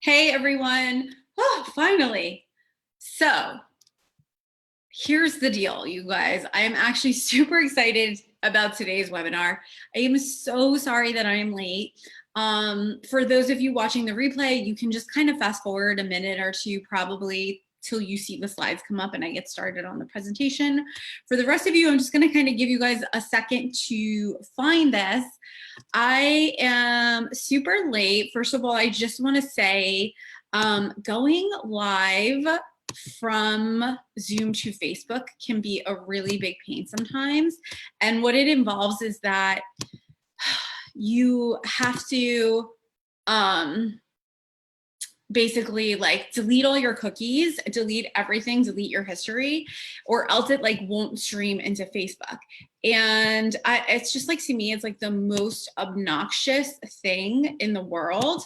Hey everyone. Oh, finally. So here's the deal, you guys. I am actually super excited about today's webinar. I am so sorry that I am late. For those of you watching the replay, you can just kind of fast forward a minute or two probably till you see the slides come up and I get started on the presentation. For the rest of you, I'm just gonna kind of give you guys a second to find this. I am super late. First of all, I just wanna say, going live from Zoom to Facebook can be a really big pain sometimes. And what it involves is that you have to basically like delete all your cookies, delete everything, delete your history, or else it like won't stream into Facebook. And it's just like, to me, it's like the most obnoxious thing in the world.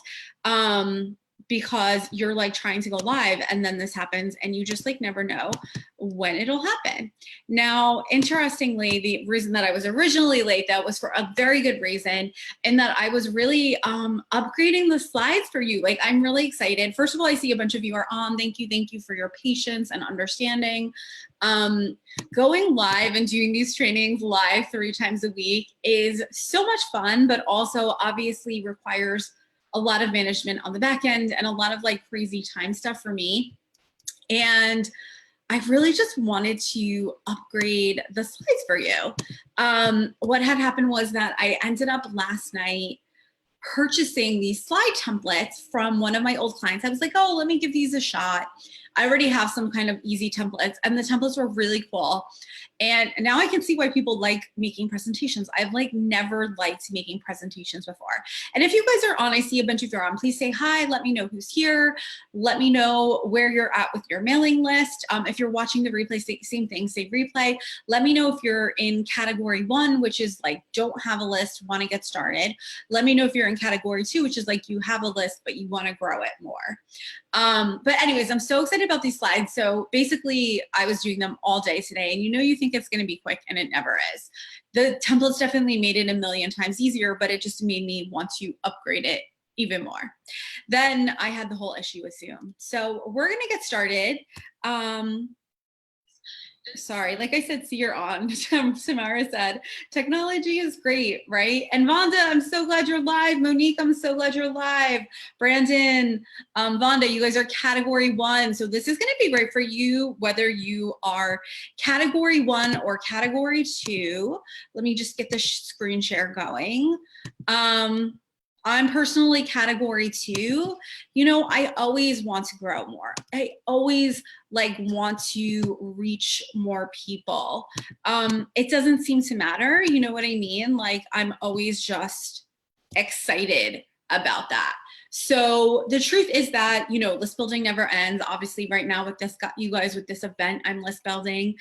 Because you're like trying to go live and then this happens and you just like never know when it'll happen. Now, interestingly, the reason that I was originally late, that was for a very good reason, and that I was really upgrading the slides for you. Like, I'm really excited. First of all, I see a bunch of you are on. Thank you for your patience and understanding. Going live and doing these trainings live 3 times a week is so much fun, but also obviously requires a lot of management on the back end and a lot of like crazy time stuff for me. And I really just wanted to upgrade the slides for you. What had happened was that I ended up last night purchasing these slide templates from one of my old clients. I was like, oh, let me give these a shot. I already have some kind of easy templates, and the templates were really cool. And now I can see why people like making presentations. I've like never liked making presentations before. And if you guys are on, I see a bunch of you are on, please say hi, let me know who's here. Let me know where you're at with your mailing list. If you're watching the replay, same thing, say replay. Let me know if you're in category 1, which is like, don't have a list, wanna get started. Let me know if you're in category 2, which is like, you have a list, but you wanna grow it more. But anyways, I'm so excited about these slides. So basically I was doing them all day today, and you think it's going to be quick, and it never is. The templates definitely made it a million times easier, but it just made me want to upgrade it even more. Then I had the whole issue with Zoom. So we're going to get started. Sorry, like I said, see, you're on. Samara said, technology is great, right? And Vonda, I'm so glad you're live. Monique, I'm so glad you're live. Brandon, Vonda, you guys are category 1. So this is gonna be great for you, whether you are category 1 or category 2. Let me just get the screen share going. I'm personally category 2. I always want to grow more. I always like want to reach more people. It doesn't seem to matter, you know what I mean? Like, I'm always just excited about that. So the truth is that, list building never ends. Obviously right now with this, you guys, with this event, I'm list building.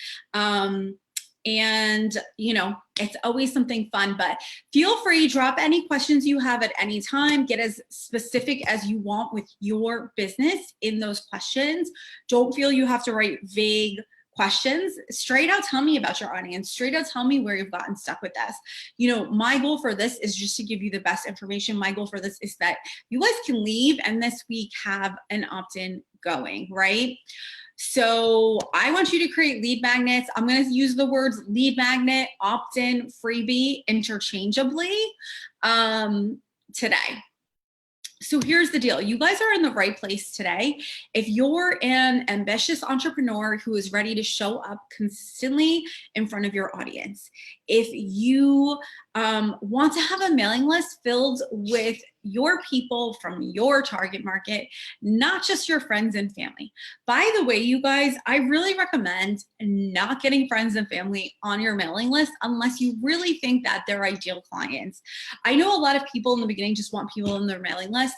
And it's always something fun, but feel free, drop any questions you have at any time. Get as specific as you want with your business in those questions. Don't feel you have to write vague questions. Straight out tell me about your audience. Straight out tell me where you've gotten stuck with this. My goal for this is just to give you the best information. My goal for this is that you guys can leave and this week have an opt-in going, right? So I want you to create lead magnets. I'm going to use the words lead magnet, opt-in, freebie interchangeably today. So here's the deal. You guys are in the right place today. If you're an ambitious entrepreneur who is ready to show up consistently in front of your audience, if you want to have a mailing list filled with your people from your target market, not just your friends and family. By the way, you guys, I really recommend not getting friends and family on your mailing list unless you really think that they're ideal clients. I know a lot of people in the beginning just want people in their mailing list.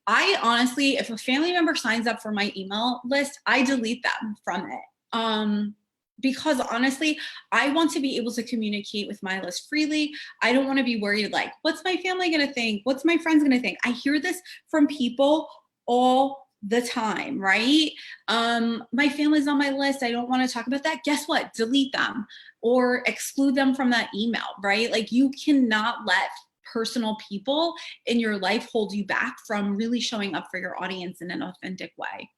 I honestly, if a family member signs up for my email list, I delete them from it. Because honestly, I want to be able to communicate with my list freely. I don't want to be worried like, what's my family going to think? What's my friends going to think? I hear this from people all the time, right? My family's on my list. I don't want to talk about that. Guess what? Delete them or exclude them from that email, right? Like, you cannot let personal people in your life hold you back from really showing up for your audience in an authentic way.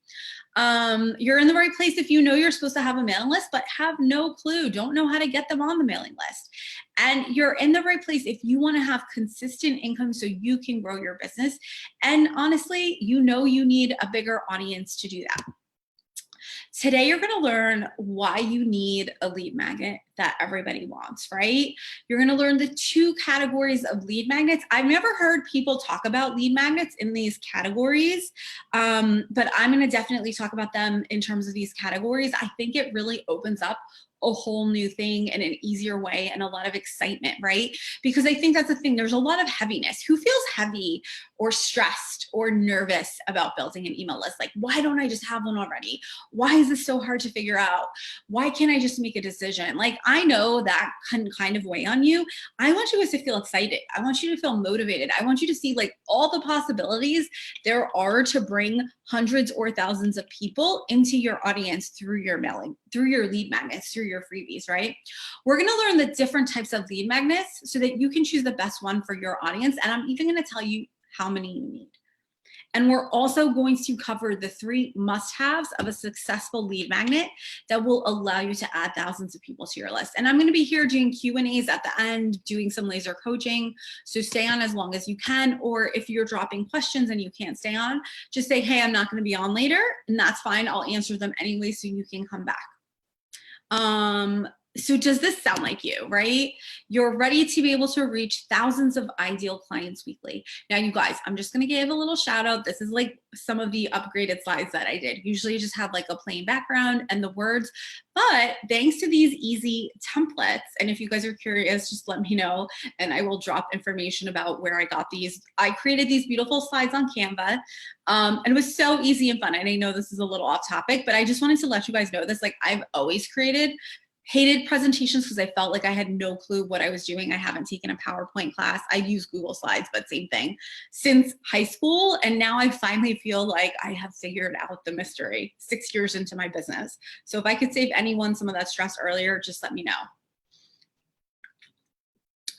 You're in the right place if you know you're supposed to have a mailing list, but have no clue, don't know how to get them on the mailing list. And you're in the right place if you want to have consistent income so you can grow your business. And honestly, you know you need a bigger audience to do that. Today, you're going to learn why you need a lead magnet that everybody wants, right? You're going to learn the 2 categories of lead magnets. I've never heard people talk about lead magnets in these categories, but I'm going to definitely talk about them in terms of these categories. I think it really opens up a whole new thing in an easier way and a lot of excitement, right? Because I think that's the thing. There's a lot of heaviness. Who feels heavy or stressed or nervous about building an email list? Like, why don't I just have one already? Why is this so hard to figure out? Why can't I just make a decision? Like, I know that can kind of weigh on you. I want you guys to feel excited. I want you to feel motivated. I want you to see like all the possibilities there are to bring hundreds or thousands of people into your audience through your mailing, through your lead magnets, through your freebies, right? We're going to learn the different types of lead magnets so that you can choose the best one for your audience. And I'm even going to tell you how many you need. And we're also going to cover the 3 must-haves of a successful lead magnet that will allow you to add thousands of people to your list. And I'm going to be here doing Q&As at the end, doing some laser coaching. So stay on as long as you can. Or if you're dropping questions and you can't stay on, just say, hey, I'm not going to be on later. And that's fine. I'll answer them anyway so you can come back. So does this sound like you, right? You're ready to be able to reach thousands of ideal clients weekly. Now, you guys, I'm just going to give a little shout out. This is like some of the upgraded slides that I did. Usually just have like a plain background and the words, but thanks to these easy templates, and if you guys are curious, just let me know and I will drop information about where I got these. I created these beautiful slides on Canva, and it was so easy and fun. And I know this is a little off topic, but I just wanted to let you guys know this. Like, I've always hated presentations because I felt like I had no clue what I was doing. I haven't taken a PowerPoint class. I use Google Slides, but same thing, since high school. And now I finally feel like I have figured out the mystery 6 years into my business. So if I could save anyone some of that stress earlier, just let me know.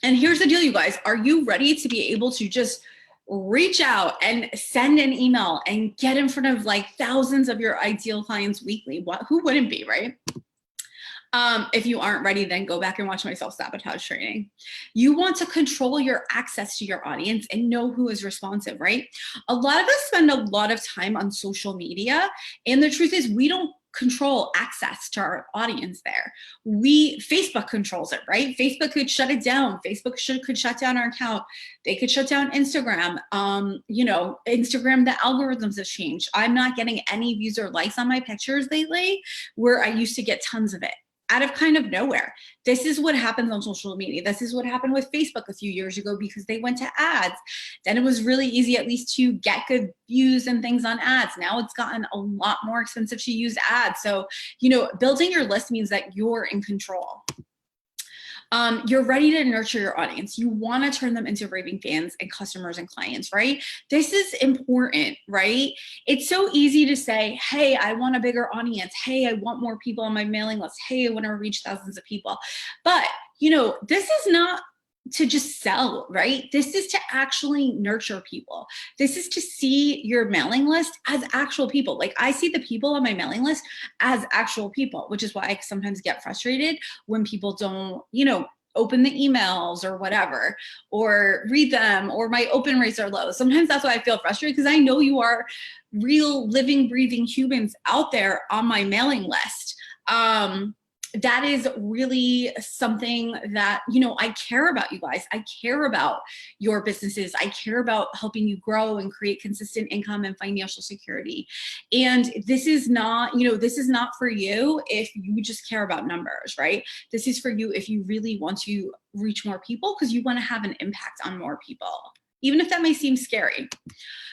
And here's the deal, you guys. Are you ready to be able to just reach out and send an email and get in front of like thousands of your ideal clients weekly? Who wouldn't be, right? If you aren't ready, then go back and watch my self-sabotage training. You want to control your access to your audience and know who is responsive, right? A lot of us spend a lot of time on social media, and the truth is we don't control access to our audience there. Facebook controls it, right? Facebook could shut it down. Facebook could shut down our account. They could shut down Instagram. Instagram, the algorithms have changed. I'm not getting any views or likes on my pictures lately, where I used to get tons of it out of kind of nowhere. This is what happens on social media. This is what happened with Facebook a few years ago because they went to ads. Then it was really easy at least to get good views and things on ads. Now it's gotten a lot more expensive to use ads. So, building your list means that you're in control. You're ready to nurture your audience. You want to turn them into raving fans and customers and clients, right? This is important, right? It's so easy to say, hey, I want a bigger audience. Hey, I want more people on my mailing list. Hey, I want to reach thousands of people. But, this is not to just sell, right? This is to actually nurture people. This is to see your mailing list as actual people. Like, I see the people on my mailing list as actual people, which is why I sometimes get frustrated when people don't, open the emails or whatever, or read them, or my open rates are low. Sometimes that's why I feel frustrated, because I know you are real, living, breathing humans out there on my mailing list. That is really something that, I care about, you guys. I care about your businesses. I care about helping you grow and create consistent income and financial security. And this is not, this is not for you if you just care about numbers, right? This is for you if you really want to reach more people, because you want to have an impact on more people, even if that may seem scary.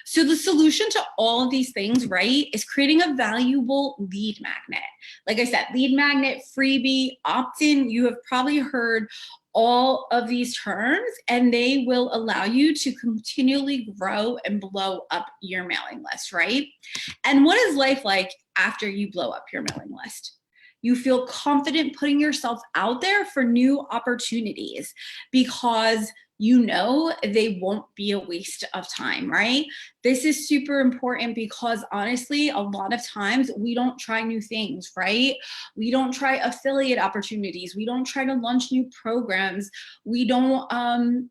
So the solution to all of these things, right, is creating a valuable lead magnet. Like I said, lead magnet, freebie, opt-in. You have probably heard all of these terms, and they will allow you to continually grow and blow up your mailing list, right? And what is life like after you blow up your mailing list? You feel confident putting yourself out there for new opportunities because you know they won't be a waste of time, right? This is super important because honestly, a lot of times we don't try new things, right? We don't try affiliate opportunities. We don't try to launch new programs. We don't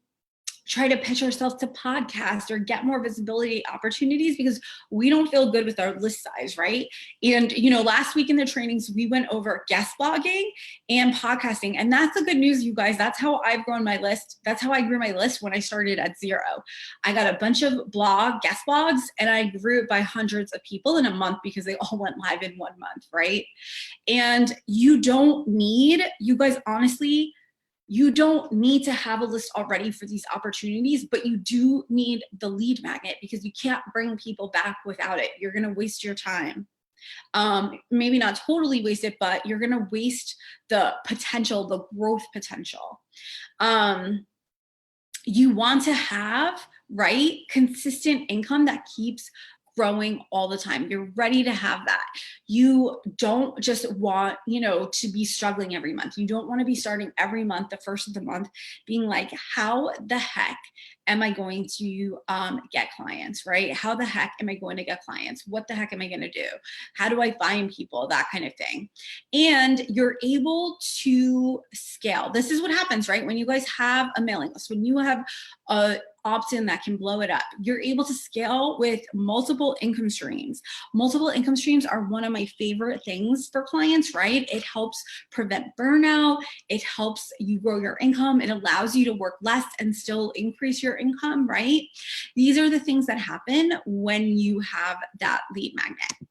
try to pitch ourselves to podcasts or get more visibility opportunities because we don't feel good with our list size, right? And, you know, last week in the trainings, we went over guest blogging and podcasting. And that's the good news, you guys. That's how I've grown my list. That's how I grew my list when I started at 0. I got a bunch of guest blogs, and I grew it by hundreds of people in a month because they all went live in 1 month, right? And you don't need, you guys, honestly, you don't need to have a list already for these opportunities, but you do need the lead magnet because you can't bring people back without it. You're going to waste your time. Maybe not totally waste it, but you're going to waste the potential, the growth potential. You want to have, right, consistent income that keeps growing all the time. You're ready to have that. You don't just want, you know, to be struggling every month. You don't want to be starting every month, the first of the month, being like, how the heck am I going to get clients, right? How the heck am I going to get clients? What the heck am I going to do? How do I find people? That kind of thing. And you're able to scale. This is what happens, right? When you guys have a mailing list, when you have a opt-in that can blow it up, you're able to scale with multiple income streams. Multiple income streams are one of my favorite things for clients, right? It helps prevent burnout. It helps you grow your income. It allows you to work less and still increase your income, right? These are the things that happen when you have that lead magnet.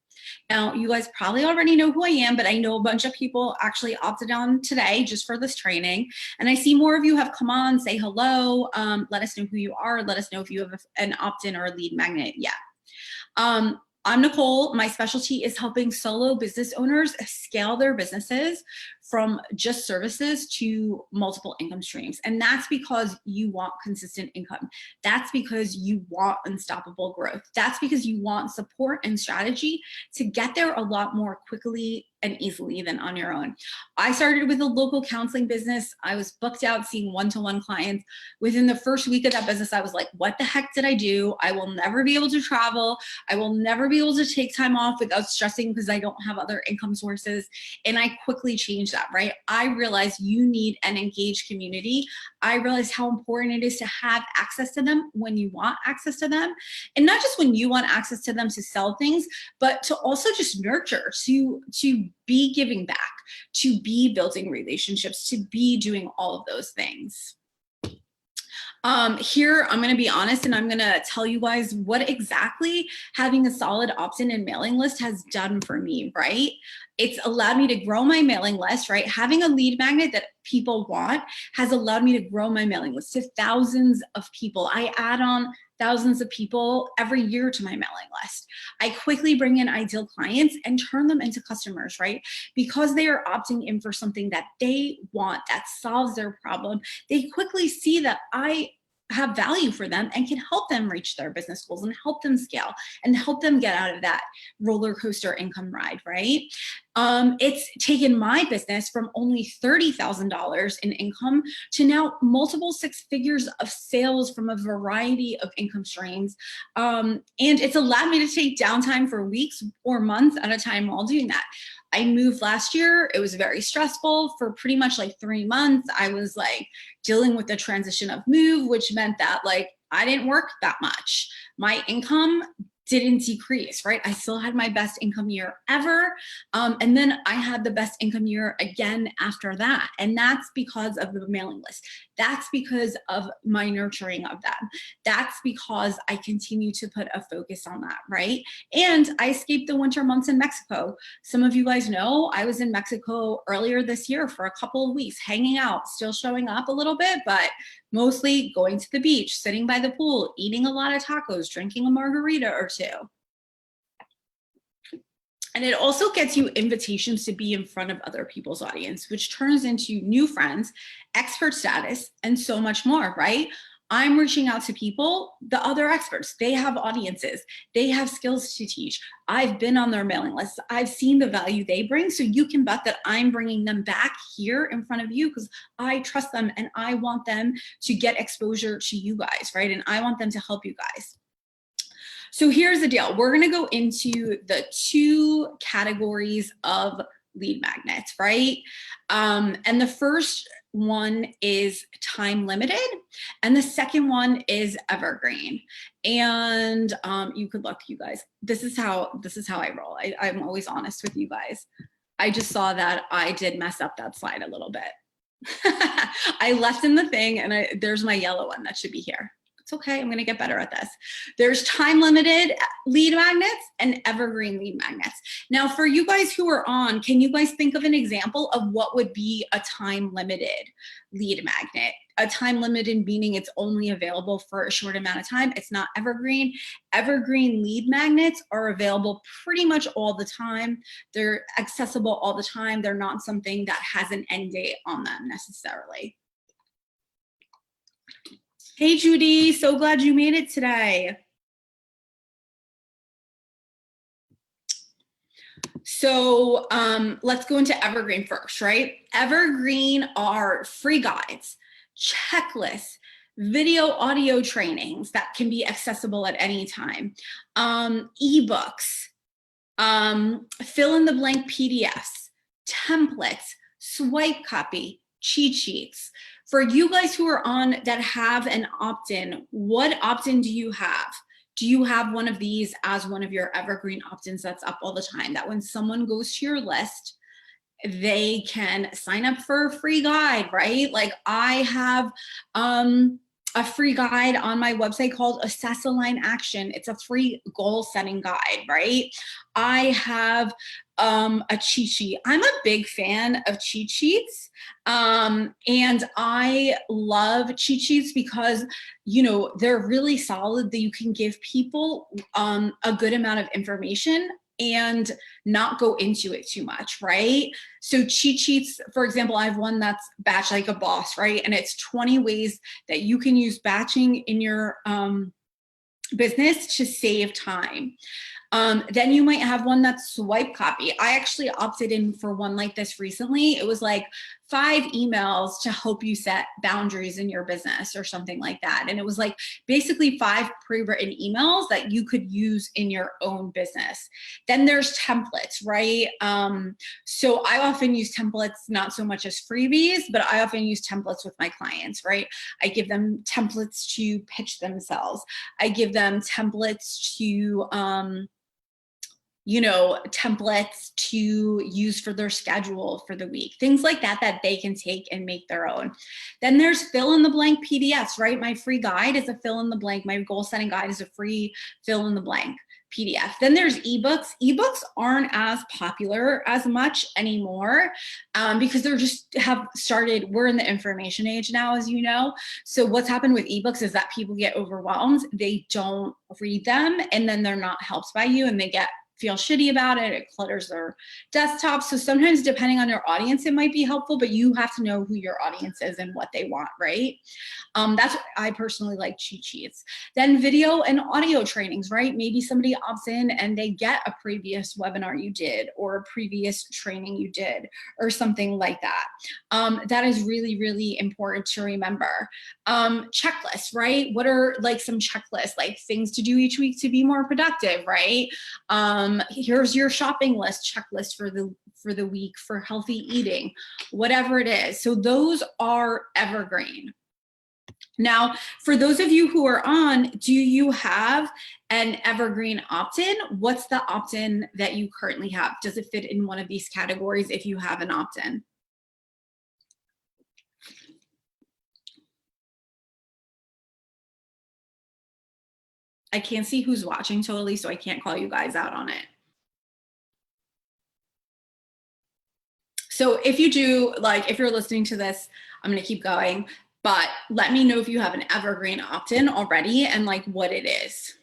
Now, you guys probably already know who I am, but I know a bunch of people actually opted on today just for this training. And I see more of you have come on, say hello, let us know who you are, let us know if you have an opt-in or a lead magnet yet. I'm Nicole. My specialty is helping solo business owners scale their businesses from just services to multiple income streams. And that's because you want consistent income. That's because you want unstoppable growth. That's because you want support and strategy to get there a lot more quickly and easily than on your own. I started with a local counseling business. I was booked out seeing one-to-one clients. Within the first week of that business, I was like, what the heck did I do? I will never be able to travel. I will never be able to take time off without stressing because I don't have other income sources. And I quickly changed that, right? I realized you need an engaged community. I realized how important it is to have access to them when you want access to them. And not just when you want access to them to sell things, but to also just nurture, to be giving back, to be building relationships, to be doing all of those things. Here, I'm going to be honest, and I'm going to tell you guys what exactly having a solid opt-in and mailing list has done for me, right? It's allowed me to grow my mailing list, right? Having a lead magnet that people want has allowed me to grow my mailing list to thousands of people. I add on thousands of people every year to my mailing list. I quickly bring in ideal clients and turn them into customers, right? Because they are opting in for something that they want, that solves their problem. They quickly see that I have value for them and can help them reach their business goals and help them scale and help them get out of that roller coaster income ride, right? It's taken my business from only $30,000 in income to now multiple 6 figures of sales from a variety of income streams. And it's allowed me to take downtime for weeks or months at a time while doing that. I moved last year. It was very stressful for pretty much like 3 months. I was like dealing with the transition of move, which meant that like I didn't work that much. My income didn't decrease, right? I still had my best income year ever. And then I had the best income year again after that. And that's because of the mailing list. That's because of my nurturing of them. That's because I continue to put a focus on that, right? And I escaped the winter months in Mexico. Some of you guys know I was in Mexico earlier this year for a couple of weeks, hanging out, still showing up a little bit, but mostly going to the beach, sitting by the pool, eating a lot of tacos, drinking a margarita or two. And it also gets you invitations to be in front of other people's audience, which turns into new friends, expert status, and so much more, right? I'm reaching out to people, the other experts, they have audiences, they have skills to teach. I've been on their mailing lists. I've seen the value they bring. So you can bet that I'm bringing them back here in front of you because I trust them and I want them to get exposure to you guys, right? And I want them to help you guys. So here's the deal. We're going to go into the 2 categories of lead magnets, right? And the first one is time limited and the second one is evergreen. And you could look, you guys, this is how I roll. I'm always honest with you guys. I just saw that I did mess up that slide a little bit. I left in the thing and there's my yellow one that should be here. It's okay, I'm gonna get better at this. There's time limited lead magnets and evergreen lead magnets. Now for you guys who are on, can you guys think of an example of what would be a time limited lead magnet? A time limited meaning it's only available for a short amount of time. It's not evergreen. Evergreen lead magnets are available pretty much all the time. They're accessible all the time. They're not something that has an end date on them necessarily. Hey, Judy, so glad you made it today. So let's go into evergreen first, right? Evergreen are free guides, checklists, video, audio trainings that can be accessible at any time, ebooks, fill in the blank PDFs, templates, swipe copy, cheat sheets. For you guys who are on that have an opt-in, what opt-in do you have? Do you have one of these as one of your evergreen opt-ins that's up all the time? That when someone goes to your list, they can sign up for a free guide, right? Like I have a free guide on my website called Assess Align Action. It's a free goal setting guide, right? I have a cheat sheet. I'm a big fan of cheat sheets. And I love cheat sheets because, you know, they're really solid that you can give people a good amount of information and not go into it too much, right? So cheat sheets, for example, I have one that's Batch Like a Boss, right? And it's 20 ways that you can use batching in your business to save time. Then you might have one that's Swipe Copy. I actually opted in for one like this recently. It was like 5 emails to help you set boundaries in your business or something like that. And it was like basically 5 pre-written emails that you could use in your own business. Then there's templates, right? So I often use templates, not so much as freebies, but I often use templates with my clients, right? I give them templates to pitch themselves. I give them templates to, you know, templates to use for their schedule for the week, things like that, that they can take and make their own. Then there's fill in the blank PDFs, right? My free guide is a fill in the blank. My goal setting guide is a free fill in the blank PDF. Then there's ebooks. Ebooks aren't as popular as much anymore because they're just have started, we're in the information age now, as you know. So what's happened with ebooks is that people get overwhelmed. They don't read them and then they're not helped by you and they feel shitty about it. It clutters their desktop. So sometimes depending on your audience, it might be helpful, but you have to know who your audience is and what they want, right? That's what I personally like cheat sheets. Then video and audio trainings, right? Maybe somebody opts in and they get a previous webinar you did or a previous training you did or something like that. That is really, really important to remember. Checklists, right? What are like some checklists, like things to do each week to be more productive, right? Here's your shopping list checklist for the week for healthy eating, whatever it is. So those are evergreen. Now, for those of you who are on, do you have an evergreen opt-in? What's the opt-in that you currently have? Does it fit in one of these categories if you have an opt-in? I can't see who's watching totally, so I can't call you guys out on it. So if you do, like, if you're listening to this, I'm gonna keep going, but let me know if you have an evergreen opt-in already and like what it is.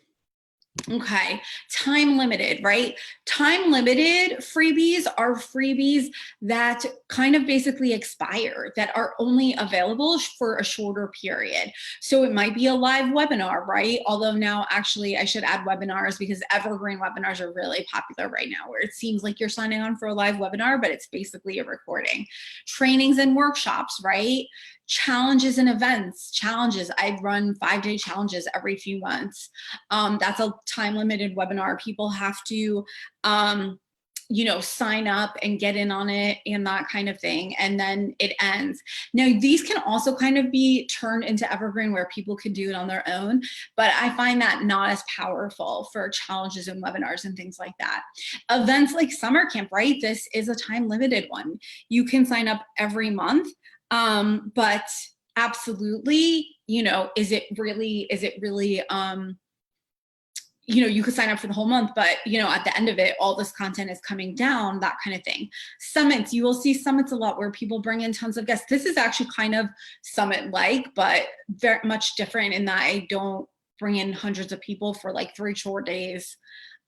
Okay, time limited, right? Time limited freebies are freebies that kind of basically expire, that are only available for a shorter period. So it might be a live webinar, right? Although now actually I should add webinars, because evergreen webinars are really popular right now, where it seems like you're signing on for a live webinar, but it's basically a recording. Trainings and workshops, right? Challenges and events. Challenges, I run 5-day challenges every few months. That's a time limited webinar. People have to, sign up and get in on it and that kind of thing. And then it ends. Now, these can also kind of be turned into evergreen, where people can do it on their own, but I find that not as powerful for challenges and webinars and things like that. Events like summer camp, right? This is a time limited one. You can sign up every month. But absolutely, is it really, you could sign up for the whole month, but at the end of it, all this content is coming down, that kind of thing. Summits, you will see summits a lot where people bring in tons of guests. This is actually kind of summit-like, but very much different in that I don't bring in hundreds of people for like 3 short days.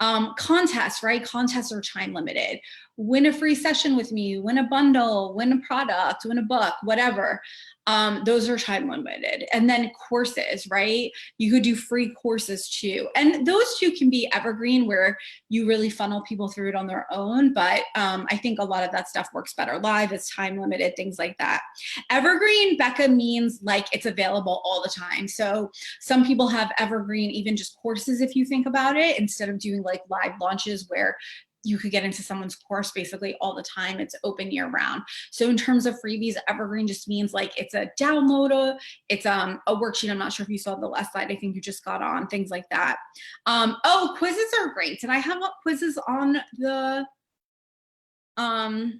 Contests, right? Contests are time limited. Win a free session with me, win a bundle, win a product, win a book, whatever. Those are time limited. And then courses, right? You could do free courses too. And those two can be evergreen, where you really funnel people through it on their own. But I think a lot of that stuff works better live. It's time limited, things like that. Evergreen, Becca, means like it's available all the time. So some people have evergreen, even just courses, if you think about it, instead of doing like live launches where you could get into someone's course basically all the time. It's open year round. So in terms of freebies, evergreen just means like it's a download, it's a worksheet. I'm not sure if you saw the last slide. I think you just got on, things like that. Oh, quizzes are great. Did I have quizzes on the, I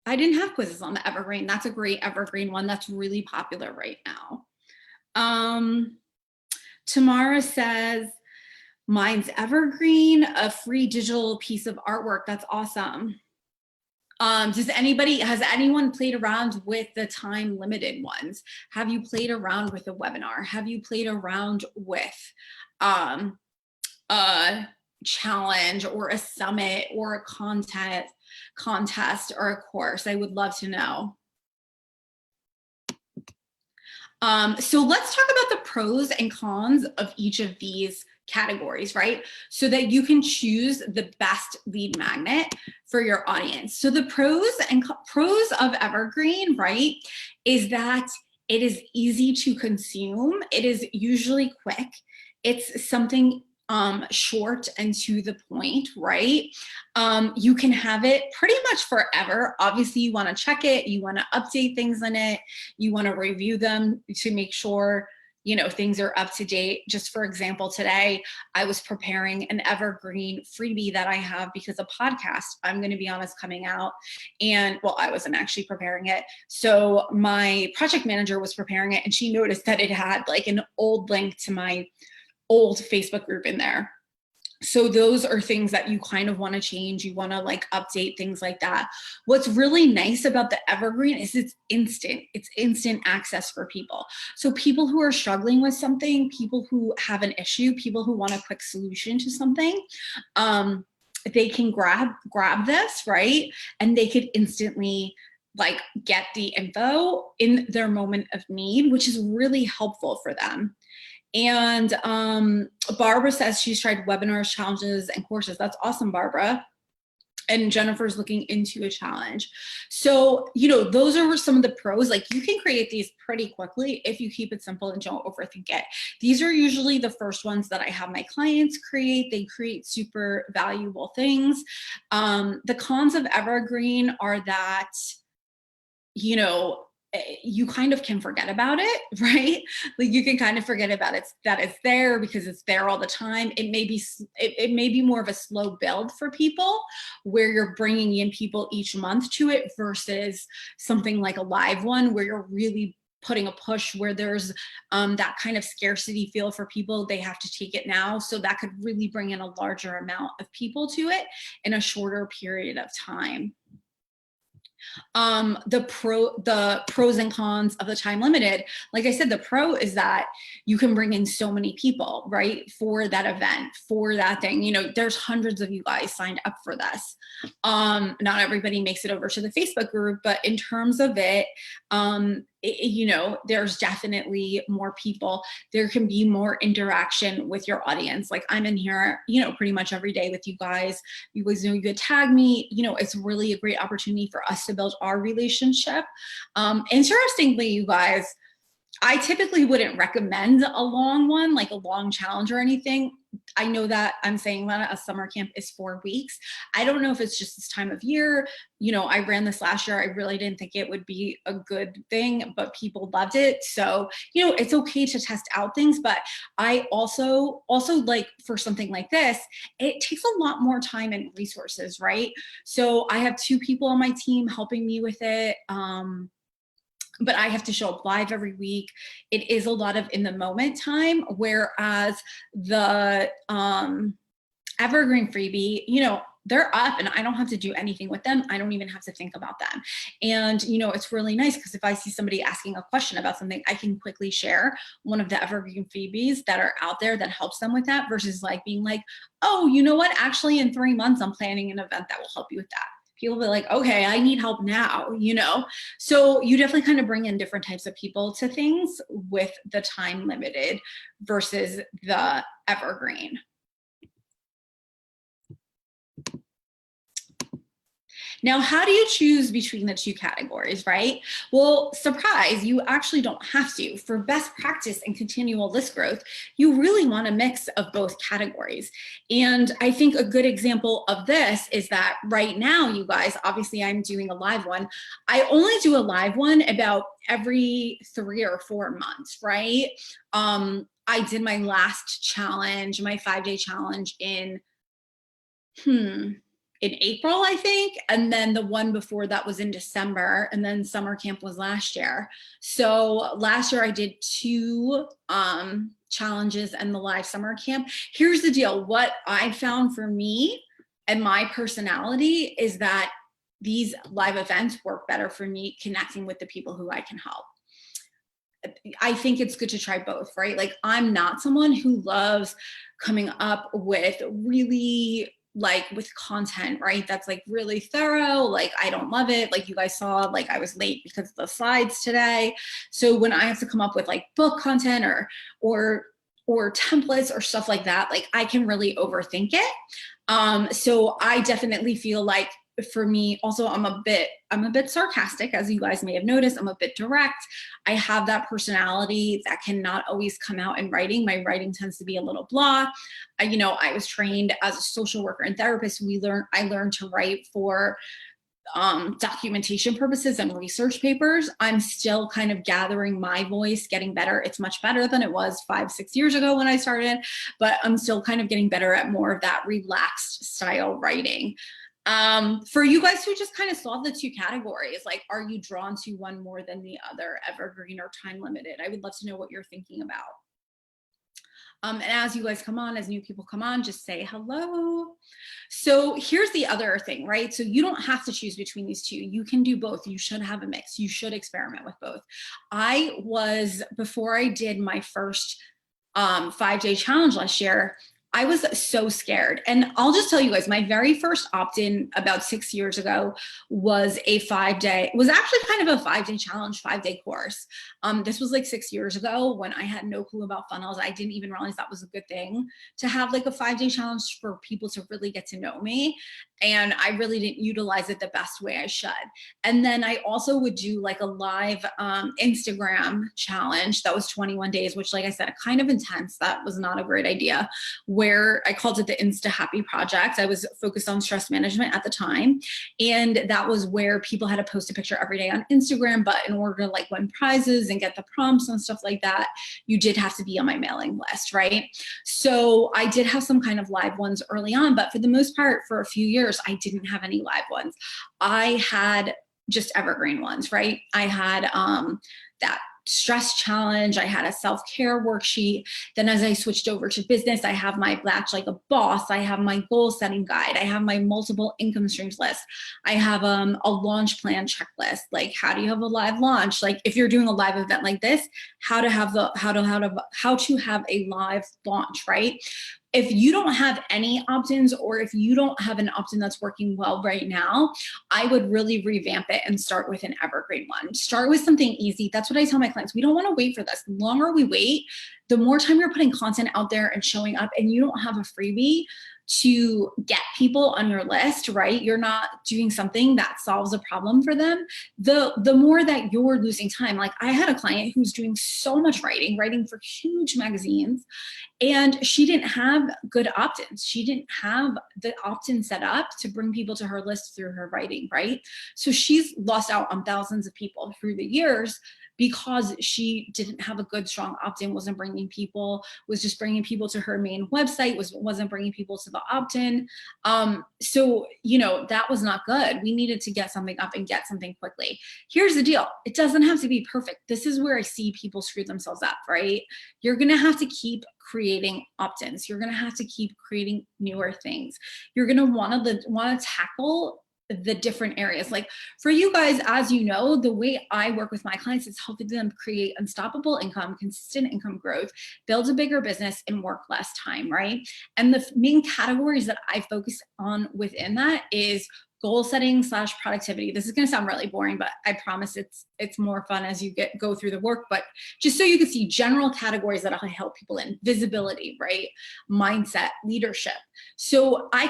didn't have quizzes on the evergreen. That's a great evergreen one. That's really popular right now. Tamara says, mine's evergreen, a free digital piece of artwork. That's awesome. Has anyone played around with the time limited ones? Have you played around with a webinar? Have you played around with a challenge or a summit or a contest or a course? I would love to know. So let's talk about the pros and cons of each of these categories, right? So that you can choose the best lead magnet for your audience. So the pros of evergreen, right, is that it is easy to consume. It is usually quick. It's something short and to the point, right? You can have it pretty much forever. Obviously, you want to check it. You want to update things in it. You want to review them to make sure things are up to date. Just for example, today I was preparing an evergreen freebie that I have because a podcast, I'm going to be honest, coming out. And well, I wasn't actually preparing it. So my project manager was preparing it, and she noticed that it had like an old link to my old Facebook group in there. So those are things that you kind of want to change. You want to like update things like that. What's really nice about the evergreen is it's instant access for people. So people who are struggling with something, people who have an issue, people who want a quick solution to something, they can grab this, right? And they could instantly like get the info in their moment of need, which is really helpful for them. And Barbara says she's tried webinars, challenges, and courses. That's awesome, Barbara. And Jennifer's looking into a challenge. So, those are some of the pros. Like, you can create these pretty quickly if you keep it simple and don't overthink it. These are usually the first ones that I have my clients create. They create super valuable things. The cons of evergreen are that, you kind of can forget about it, right? Like you can kind of forget about it, that it's there because it's there all the time. It may be more of a slow build for people where you're bringing in people each month to it versus something like a live one where you're really putting a push, where there's that kind of scarcity feel for people. They have to take it now. So that could really bring in a larger amount of people to it in a shorter period of time. The pros and cons of the time limited, like I said, the pro is that you can bring in so many people, right, for that event, for that thing. You know, there's hundreds of you guys signed up for this. Not everybody makes it over to the Facebook group, but in terms of it, you know, there's definitely more people. There can be more interaction with your audience. Like I'm in here, you know, pretty much every day with you guys. You guys know you could tag me. You know, it's really a great opportunity for us to build our relationship. Interestingly, you guys, I typically wouldn't recommend a long one, like a long challenge or anything. I know that I'm saying that a summer camp is 4 weeks. I don't know if it's just this time of year. You know, I ran this last year. I really didn't think it would be a good thing, but people loved it. So, you know, it's okay to test out things, but I also like for something like this, it takes a lot more time and resources, right? So I have 2 people on my team helping me with it. But I have to show up live every week. It is a lot of in the moment time, whereas the Evergreen freebie, you know, they're up and I don't have to do anything with them. I don't even have to think about them. And, you know, it's really nice because if I see somebody asking a question about something, I can quickly share one of the Evergreen freebies that are out there that helps them with that versus like being like, oh, you know what? Actually, in 3 months, I'm planning an event that will help you with that. People will be like, okay, I need help now, you know? So you definitely kind of bring in different types of people to things with the time limited versus the Evergreen. Now, how do you choose between the 2 categories, right? Well, surprise, you actually don't have to. For best practice and continual list growth, you really want a mix of both categories. And I think a good example of this is that right now, you guys, obviously I'm doing a live one. I only do a live one about every 3 or 4 months, right? I did my last challenge, my 5-day challenge in April, I think. And then the one before that was in December. And then summer camp was last year. So last year I did 2 challenges and the live summer camp. Here's the deal. What I found for me and my personality is that these live events work better for me connecting with the people who I can help. I think it's good to try both, right? Like I'm not someone who loves coming up with really like with content, right? That's like really thorough. Like I don't love it. Like you guys saw, like I was late because of the slides today. So when I have to come up with like book content or templates or stuff like that, like I can really overthink it. So I definitely feel like for me, also I'm a bit sarcastic, as you guys may have noticed. I'm a bit direct. I have that personality that cannot always come out in writing. My writing tends to be a little blah. You know, I was trained as a social worker and therapist. I learned to write for documentation purposes and research papers. I'm still kind of gathering my voice, getting better. It's much better than it was 5-6 years ago when I started, but I'm still kind of getting better at more of that relaxed style writing. For you guys who just kind of saw the 2 categories, like, are you drawn to one more than the other, evergreen or time limited? I would love to know what you're thinking about. And as you guys come on, as new people come on, just say hello. So here's the other thing, right? So you don't have to choose between these 2. You can do both. You should have a mix. You should experiment with both. Before I did my first 5-day challenge last year, I was so scared. And I'll just tell you guys, my very first opt-in about 6 years ago was actually kind of a 5-day challenge, 5-day course. This was like 6 years ago when I had no clue about funnels. I didn't even realize that was a good thing to have like a 5-day challenge for people to really get to know me. And I really didn't utilize it the best way I should. And then I also would do like a live Instagram challenge that was 21 days, which, like I said, kind of intense. That was not a great idea, where I called it the Insta Happy Project. I was focused on stress management at the time. And that was where people had to post a picture every day on Instagram. But in order to like win prizes and get the prompts and stuff like that, you did have to be on my mailing list, right? So I did have some kind of live ones early on, but for the most part, for a few years, I didn't have any live ones. I had just evergreen ones, right? I had that stress challenge. I had a self-care worksheet. Then as I switched over to business, I have my Latch Like a Boss. I have my goal setting guide. I have my multiple income streams list. I have a launch plan checklist. Like, how do you have a live launch? Like, if you're doing a live event like this, how to have a live launch, right? If you don't have any opt-ins, or if you don't have an opt-in that's working well right now, I would really revamp it and start with an evergreen one. Start with something easy. That's what I tell my clients. We don't want to wait for this. The longer we wait, the more time you're putting content out there and showing up, and you don't have a freebie to get people on your list, right? You're not doing something that solves a problem for them. The more that you're losing time. Like, I had a client who's doing so much writing for huge magazines, and she didn't have good opt-ins. She didn't have the opt-in set up to bring people to her list through her writing, right? So she's lost out on thousands of people through the years because she didn't have a good, strong opt-in, wasn't bringing people, was just bringing people to her main website, wasn't bringing people to the opt-in. So, that was not good. We needed to get something up and get something quickly. Here's the deal. It doesn't have to be perfect. This is where I see people screw themselves up, right? You're gonna have to keep creating opt-ins. You're gonna have to keep creating newer things. You're gonna wanna tackle the different areas. Like, for you guys, as you know, the way I work with my clients is helping them create unstoppable income, consistent income growth, build a bigger business, and work less time, right? And the main categories that I focus on within that is goal setting / productivity. This is going to sound really boring, but I promise it's more fun as you go through the work. But just so you can see general categories that I help people in: visibility, right? Mindset, leadership. So I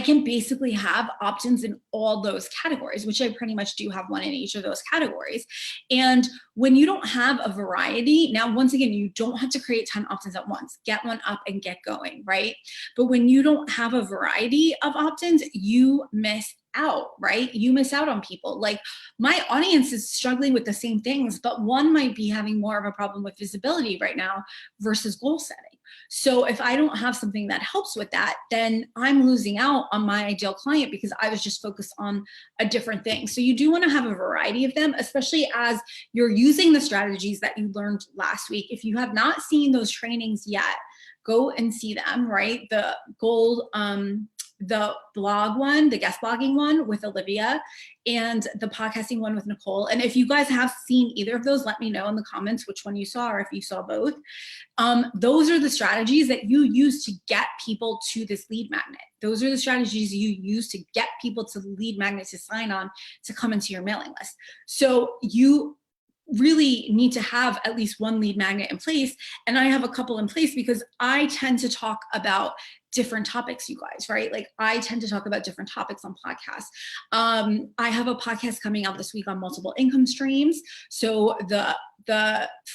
can basically have opt-ins in all those categories, which I pretty much do have one in each of those categories. And when you don't have a variety, now, once again, you don't have to create 10 opt-ins at once. Get one up and get going, right? But when you don't have a variety of opt-ins, you miss out, right? You miss out on people. Like, my audience is struggling with the same things, but one might be having more of a problem with visibility right now versus goal setting. So if I don't have something that helps with that, then I'm losing out on my ideal client because I was just focused on a different thing. So you do want to have a variety of them, especially as you're using the strategies that you learned last week. If you have not seen those trainings yet, go and see them, right? The blog one, the guest blogging one with Olivia, and the podcasting one with Nicole. And if you guys have seen either of those, let me know in the comments which one you saw, or if you saw both. Those are the strategies that you use to get people to this lead magnet. Those are the strategies you use to get people to the lead magnet to sign on to come into your mailing list. So you really need to have at least one lead magnet in place. And I have a couple in place because I tend to talk about different topics, you guys, right? Like, I tend to talk about different topics on podcasts. I have a podcast coming out this week on multiple income streams. So the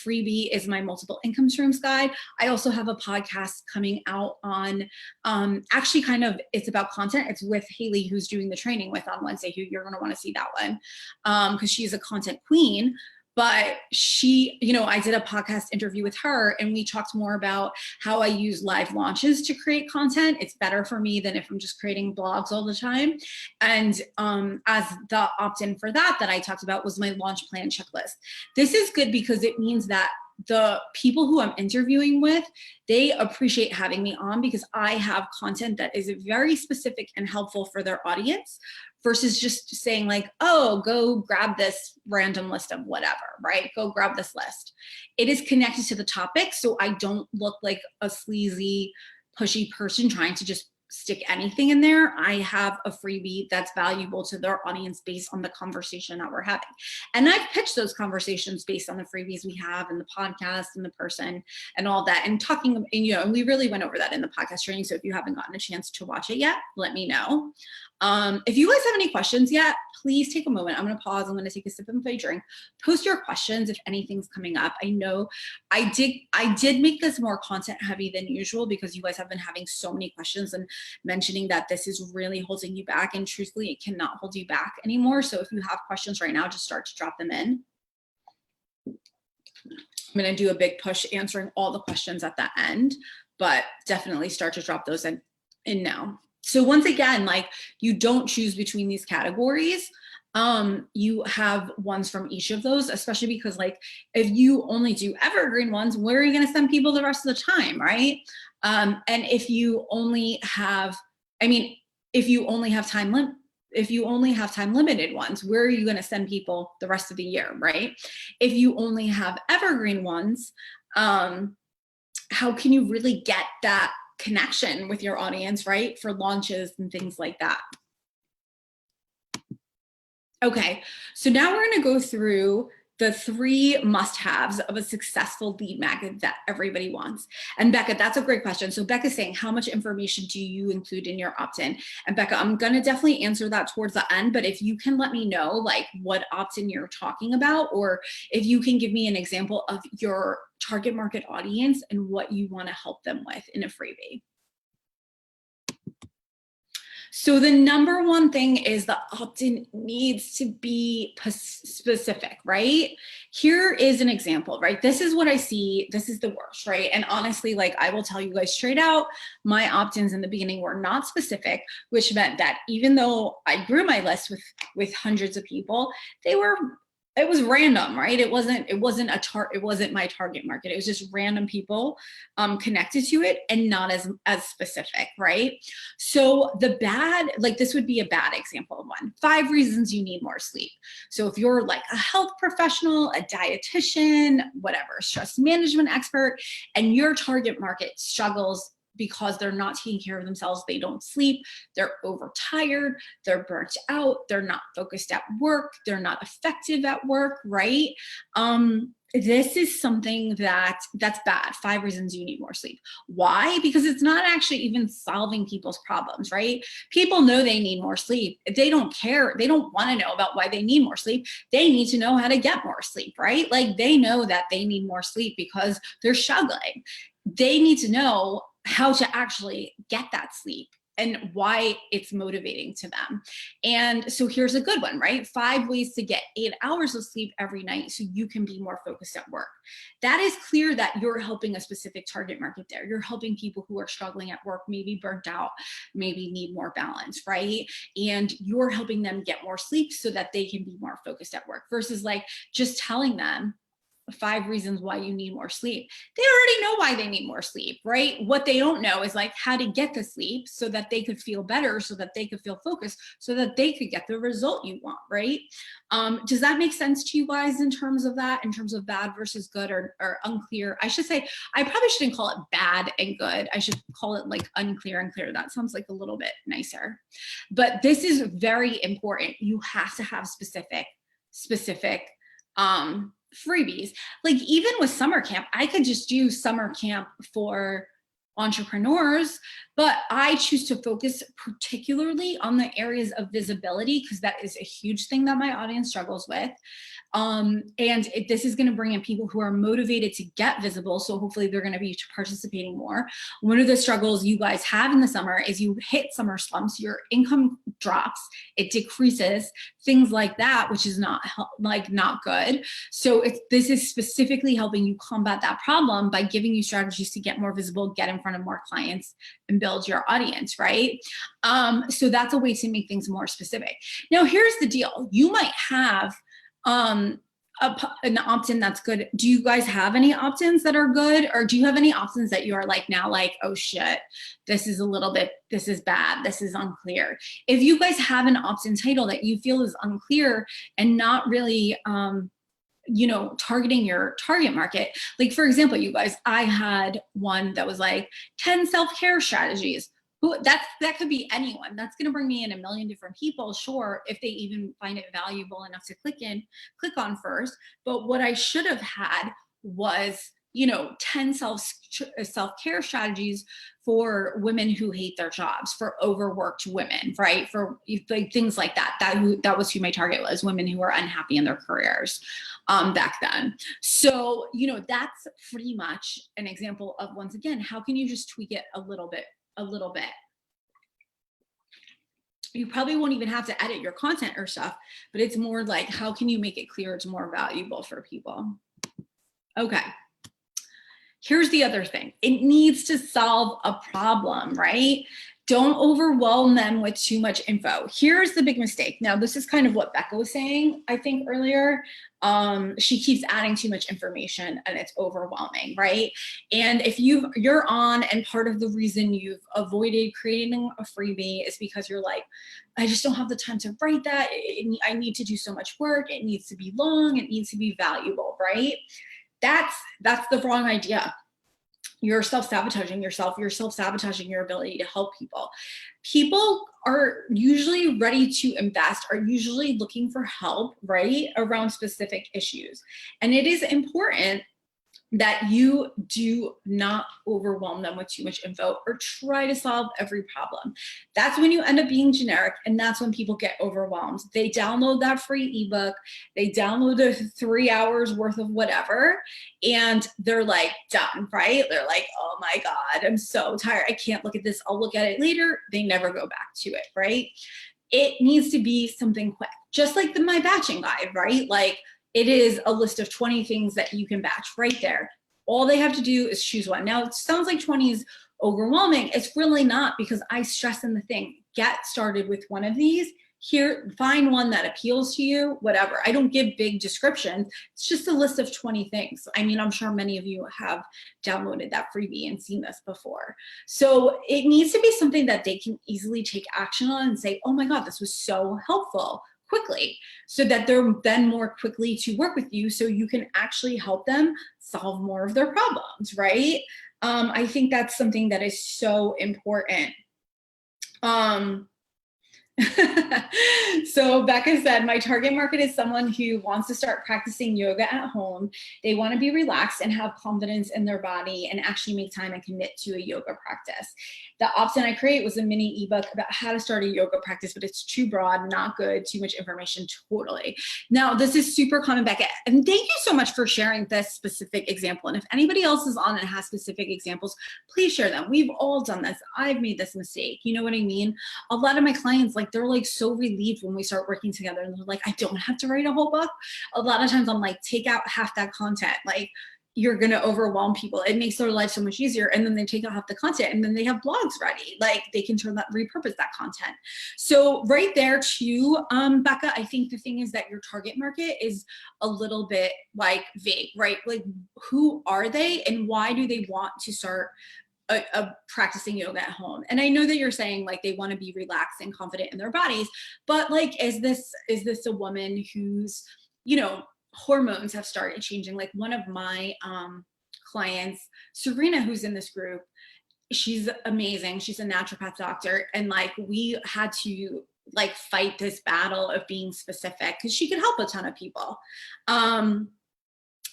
freebie is my multiple income streams guide. I also have a podcast coming out on, actually it's about content. It's with Haley, who's doing the training with on Wednesday, who you're going to want to see that one, because she's a content queen. But she, I did a podcast interview with her, and we talked more about how I use live launches to create content. It's better for me than if I'm just creating blogs all the time. And as the opt-in for that I talked about was my launch plan checklist. This is good because it means that the people who I'm interviewing with, they appreciate having me on because I have content that is very specific and helpful for their audience, versus just saying like, oh, go grab this random list of whatever, right? Go grab this list. It is connected to the topic, so I don't look like a sleazy, pushy person trying to just stick anything in there. I have a freebie that's valuable to their audience based on the conversation that we're having. And I've pitched those conversations based on the freebies we have and the podcast and the person and all that, and talking, and we really went over that in the podcast training. So if you haven't gotten a chance to watch it yet, let me know. If you guys have any questions yet, please take a moment. I'm going to pause. I'm going to take a sip of my drink. Post your questions if anything's coming up. I know I did make this more content heavy than usual because you guys have been having so many questions and mentioning that this is really holding you back. And truthfully, it cannot hold you back anymore. So if you have questions right now, just start to drop them in. I'm going to do a big push answering all the questions at the end, but definitely start to drop those in now. So once again, like, you don't choose between these categories. you have ones from each of those, especially because like if you only do evergreen ones, where are you going to send people the rest of the time, right? And if you only have, if you only have time limited ones, where are you going to send people the rest of the year, right? If you only have evergreen ones, how can you really get that connection with your audience, right? For launches and things like that. Okay, so now we're going to go through the 3 must-haves of a successful lead magnet that everybody wants. And Becca, that's a great question. So Becca's saying, how much information do you include in your opt-in? And Becca, I'm going to definitely answer that towards the end, but if you can let me know like what opt-in you're talking about, or if you can give me an example of your target market audience and what you want to help them with in a freebie. So the number one thing is the opt-in needs to be specific, right? Here is an example, right? This is what I see. This is the worst, right? And honestly, like I will tell you guys straight out, my opt-ins in the beginning were not specific, which meant that even though I grew my list with hundreds of people, it was random, right? It wasn't my target market. It was just random people connected to it and not as specific, right? So this would be a bad example of one. 5 reasons you need more sleep. So if you're like a health professional, a dietitian, whatever, stress management expert, and your target market struggles because they're not taking care of themselves, they don't sleep, they're overtired, they're burnt out, they're not focused at work, they're not effective at work, right? This is something that's bad. 5 reasons you need more sleep. Why? Because it's not actually even solving people's problems, right? People know they need more sleep. They don't care. They don't want to know about why they need more sleep. They need to know how to get more sleep, right? Like they know that they need more sleep because they're struggling. They need to know how to actually get that sleep and why it's motivating to them. And so here's a good one, right? 5 ways to get 8 hours of sleep every night so you can be more focused at work. That is clear that you're helping a specific target market there. You're helping people who are struggling at work, maybe burnt out, maybe need more balance, right? And you're helping them get more sleep so that they can be more focused at work versus like just telling them 5 reasons why you need more sleep. They already know why they need more sleep, right? What they don't know is like how to get the sleep so that they could feel better, so that they could feel focused, so that they could get the result you want, right? Does that make sense to you guys in terms of that, in terms of bad versus good or unclear? I should say, I probably shouldn't call it bad and good. I should call it like unclear and clear. That sounds like a little bit nicer. But this is very important. You have to have specific freebies. Like even with summer camp, I could just do summer camp for entrepreneurs, but I choose to focus particularly on the areas of visibility because that is a huge thing that my audience struggles with. This is going to bring in people who are motivated to get visible. So hopefully they're going to be participating more. One of the struggles you guys have in the summer is you hit summer slumps, your income drops, it decreases, things like that, which is not good. So this is specifically helping you combat that problem by giving you strategies to get more visible, get in front of more clients, and build your audience, right? So that's a way to make things more specific. Now, here's the deal. You might have an opt-in that's good. Do you guys have any opt-ins that are good? Or do you have any opt-ins that you are like now like, oh shit, this is bad, this is unclear? If you guys have an opt-in title that you feel is unclear and not really targeting your target market, like for example, you guys, I had one that was like 10 self-care strategies. That could be anyone. That's going to bring me in 1 million different people, sure, if they even find it valuable enough to click on first. But what I should have had was 10 self-care strategies for women who hate their jobs, for overworked women, right? For like things like that. That was who my target was, women who were unhappy in their careers back then. So, that's pretty much an example of, once again, how can you just tweak it a little bit? You probably won't even have to edit your content or stuff, but it's more like, how can you make it clear it's more valuable for people? Okay. Here's the other thing. It needs to solve a problem, right? Don't overwhelm them with too much info. Here's the big mistake. Now, this is kind of what Becca was saying, I think, earlier. She keeps adding too much information and it's overwhelming, right? And if you're on, and part of the reason you've avoided creating a freebie is because you're like, I just don't have the time to write that. I need to do so much work. It needs to be long. It needs to be valuable, right? That's the wrong idea. You're self-sabotaging yourself. You're self-sabotaging your ability to help people. People are usually ready to invest, are usually looking for help, right, around specific issues. And it is important that you do not overwhelm them with too much info or try to solve every problem. That's when you end up being generic, and that's when people get overwhelmed. They download that free ebook, they download the 3 hours worth of whatever, and they're like done, right? They're like, oh my God, I'm so tired. I can't look at this. I'll look at it later. They never go back to it, right? It needs to be something quick, just like my batching guide, right? Like, it is a list of 20 things that you can batch right there. All they have to do is choose one. Now, it sounds like 20 is overwhelming. It's really not, because I stress in the thing, get started with one of these. Here, find one that appeals to you, whatever. I don't give big descriptions. It's just a list of 20 things. I mean, I'm sure many of you have downloaded that freebie and seen this before. So it needs to be something that they can easily take action on and say, oh my God, this was so helpful, quickly, so that they're then more quickly to work with you, so you can actually help them solve more of their problems, right? I think that's something that is so important. So Becca said, my target market is someone who wants to start practicing yoga at home. They want to be relaxed and have confidence in their body and actually make time and commit to a yoga practice. The opt-in I create was a mini ebook about how to start a yoga practice, but it's too broad, not good, too much information, totally. Now, this is super common, Becca, and thank you so much for sharing this specific example. And if anybody else is on and has specific examples, please share them. We've all done this. I've made this mistake. You know what I mean? A lot of my clients, like, they're like so relieved when we start working together, and they're like, I don't have to write a whole book. A lot of times I'm like, take out half that content. Like, you're going to overwhelm people. It makes their life so much easier. And then they take out half the content, and then they have blogs ready. Like, they can repurpose that content. So right there too, Becca, I think the thing is that your target market is a little bit like vague, right? Like, who are they and why do they want to start practicing yoga at home? And I know that you're saying like they want to be relaxed and confident in their bodies, but like, is this a woman who's, you know, hormones have started changing? Like, one of my clients, Serena, who's in this group, she's amazing. She's a naturopath doctor. And like, we had to like fight this battle of being specific, because she could help a ton of people.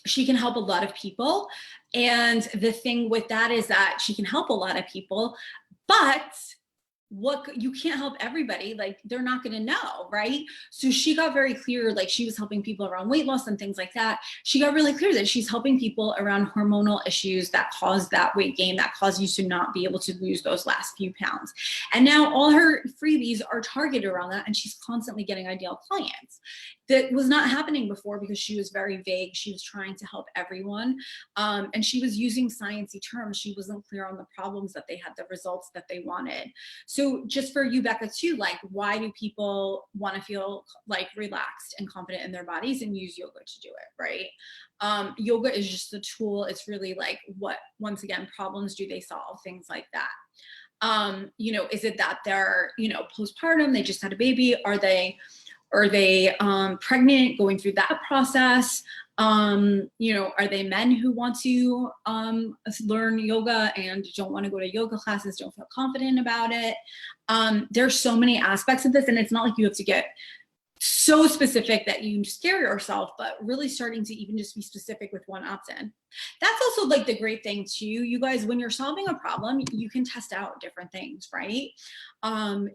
She can help a lot of people. And the thing with that is that she can help a lot of people, but you can't help everybody. Like, they're not going to know, right? So she got very clear, like, she was helping people around weight loss and things like that. She got really clear that she's helping people around hormonal issues that cause that weight gain, that cause you to not be able to lose those last few pounds. And now all her freebies are targeted around that, and she's constantly getting ideal clients. That was not happening before because she was very vague. She was trying to help everyone. And she was using sciencey terms. She wasn't clear on the problems that they had, the results that they wanted. So just for you, Becca, too, like, why do people want to feel like relaxed and confident in their bodies and use yoga to do it, right? Yoga is just a tool. It's really like, what, once again, problems do they solve, things like that. You know, is it that they're, you know, postpartum, they just had a baby? Are they pregnant, going through that process? You know, are they men who want to learn yoga and don't want to go to yoga classes, don't feel confident about it? There's so many aspects of this, and it's not like you have to get so specific that you scare yourself, but really starting to even just be specific with one opt-in. That's also like the great thing too, you guys, when you're solving a problem, you can test out different things, right?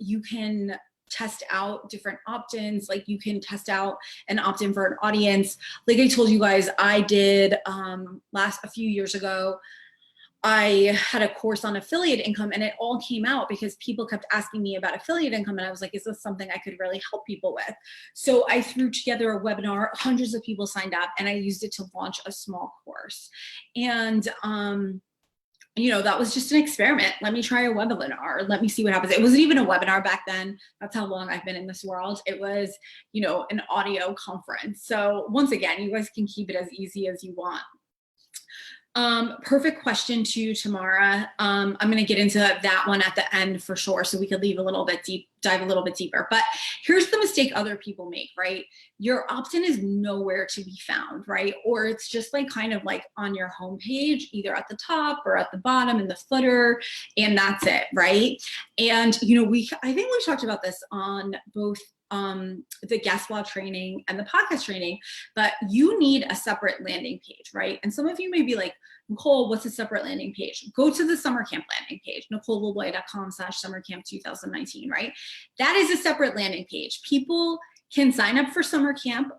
You can test out different opt-ins. Like, you can test out an opt-in for an audience. Like I told you guys, I did a few years ago, I had a course on affiliate income, and it all came out because people kept asking me about affiliate income. And I was like, is this something I could really help people with? So I threw together a webinar, hundreds of people signed up, and I used it to launch a small course. And, you know, that was just an experiment. Let me try a webinar. Let me see what happens. It wasn't even a webinar back then. That's how long I've been in this world. It was, you know, an audio conference. So once again, you guys can keep it as easy as you want. Perfect question too, Tamara. I'm going to get into that one at the end for sure, so we could leave a little bit dive a little bit deeper. But here's the mistake other people make, right? Your opt-in is nowhere to be found, right? Or it's just like kind of like on your homepage, either at the top or at the bottom in the footer, and that's it, right? And you know, I think we talked about this on both the guest blog training and the podcast training, but you need a separate landing page, right? And some of you may be like, Nicole, what's a separate landing page? Go to the summer camp landing page, NicoleLeBlanc.com/summercamp 2019, right? That is a separate landing page. People can sign up for summer camp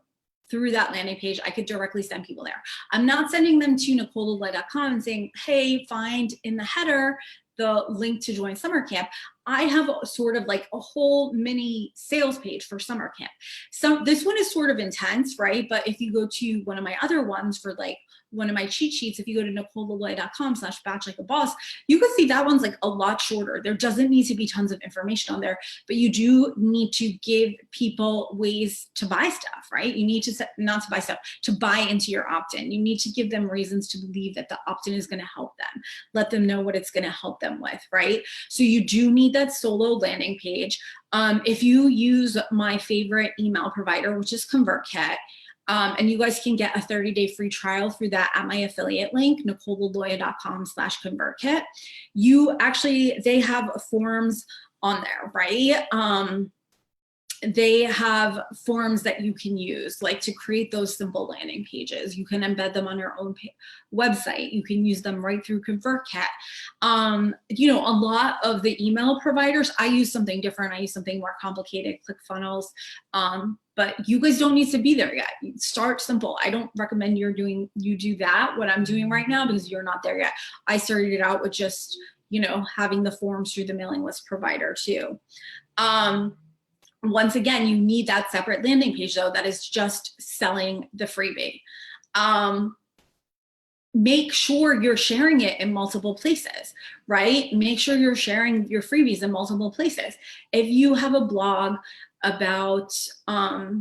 through that landing page. I could directly send people there. I'm not sending them to NicoleLeBlanc.com and saying, hey, find in the header the link to join summer camp. I have sort of like a whole mini sales page for summer camp. So this one is sort of intense, right? But if you go to one of my other ones for like one of my cheat sheets, if you go to NicoleLeBlanc.com/batch like a boss, you can see that one's like a lot shorter. There doesn't need to be tons of information on there, but you do need to give people ways to buy stuff, right? You need to not to buy stuff, to buy into your opt-in. You need to give them reasons to believe that the opt-in is going to help them. Let them know what it's going to help them with, right? So you do need that solo landing page. If you use my favorite email provider, which is ConvertKit, and you guys can get a 30-day free trial through that at my affiliate link, NicoleLeBlanc.com/ConvertKit. They have forms on there, right? They have forms that you can use, like to create those simple landing pages. You can embed them on your own website. You can use them right through ConvertKit. You know, a lot of the email providers, I use something different. I use something more complicated, ClickFunnels. But you guys don't need to be there yet. Start simple. I don't recommend you do that, what I'm doing right now, because you're not there yet. I started it out with just, you know, having the forms through the mailing list provider too. Once again, you need that separate landing page though, that is just selling the freebie. Make sure you're sharing it in multiple places, right? Make sure you're sharing your freebies in multiple places. If you have a blog about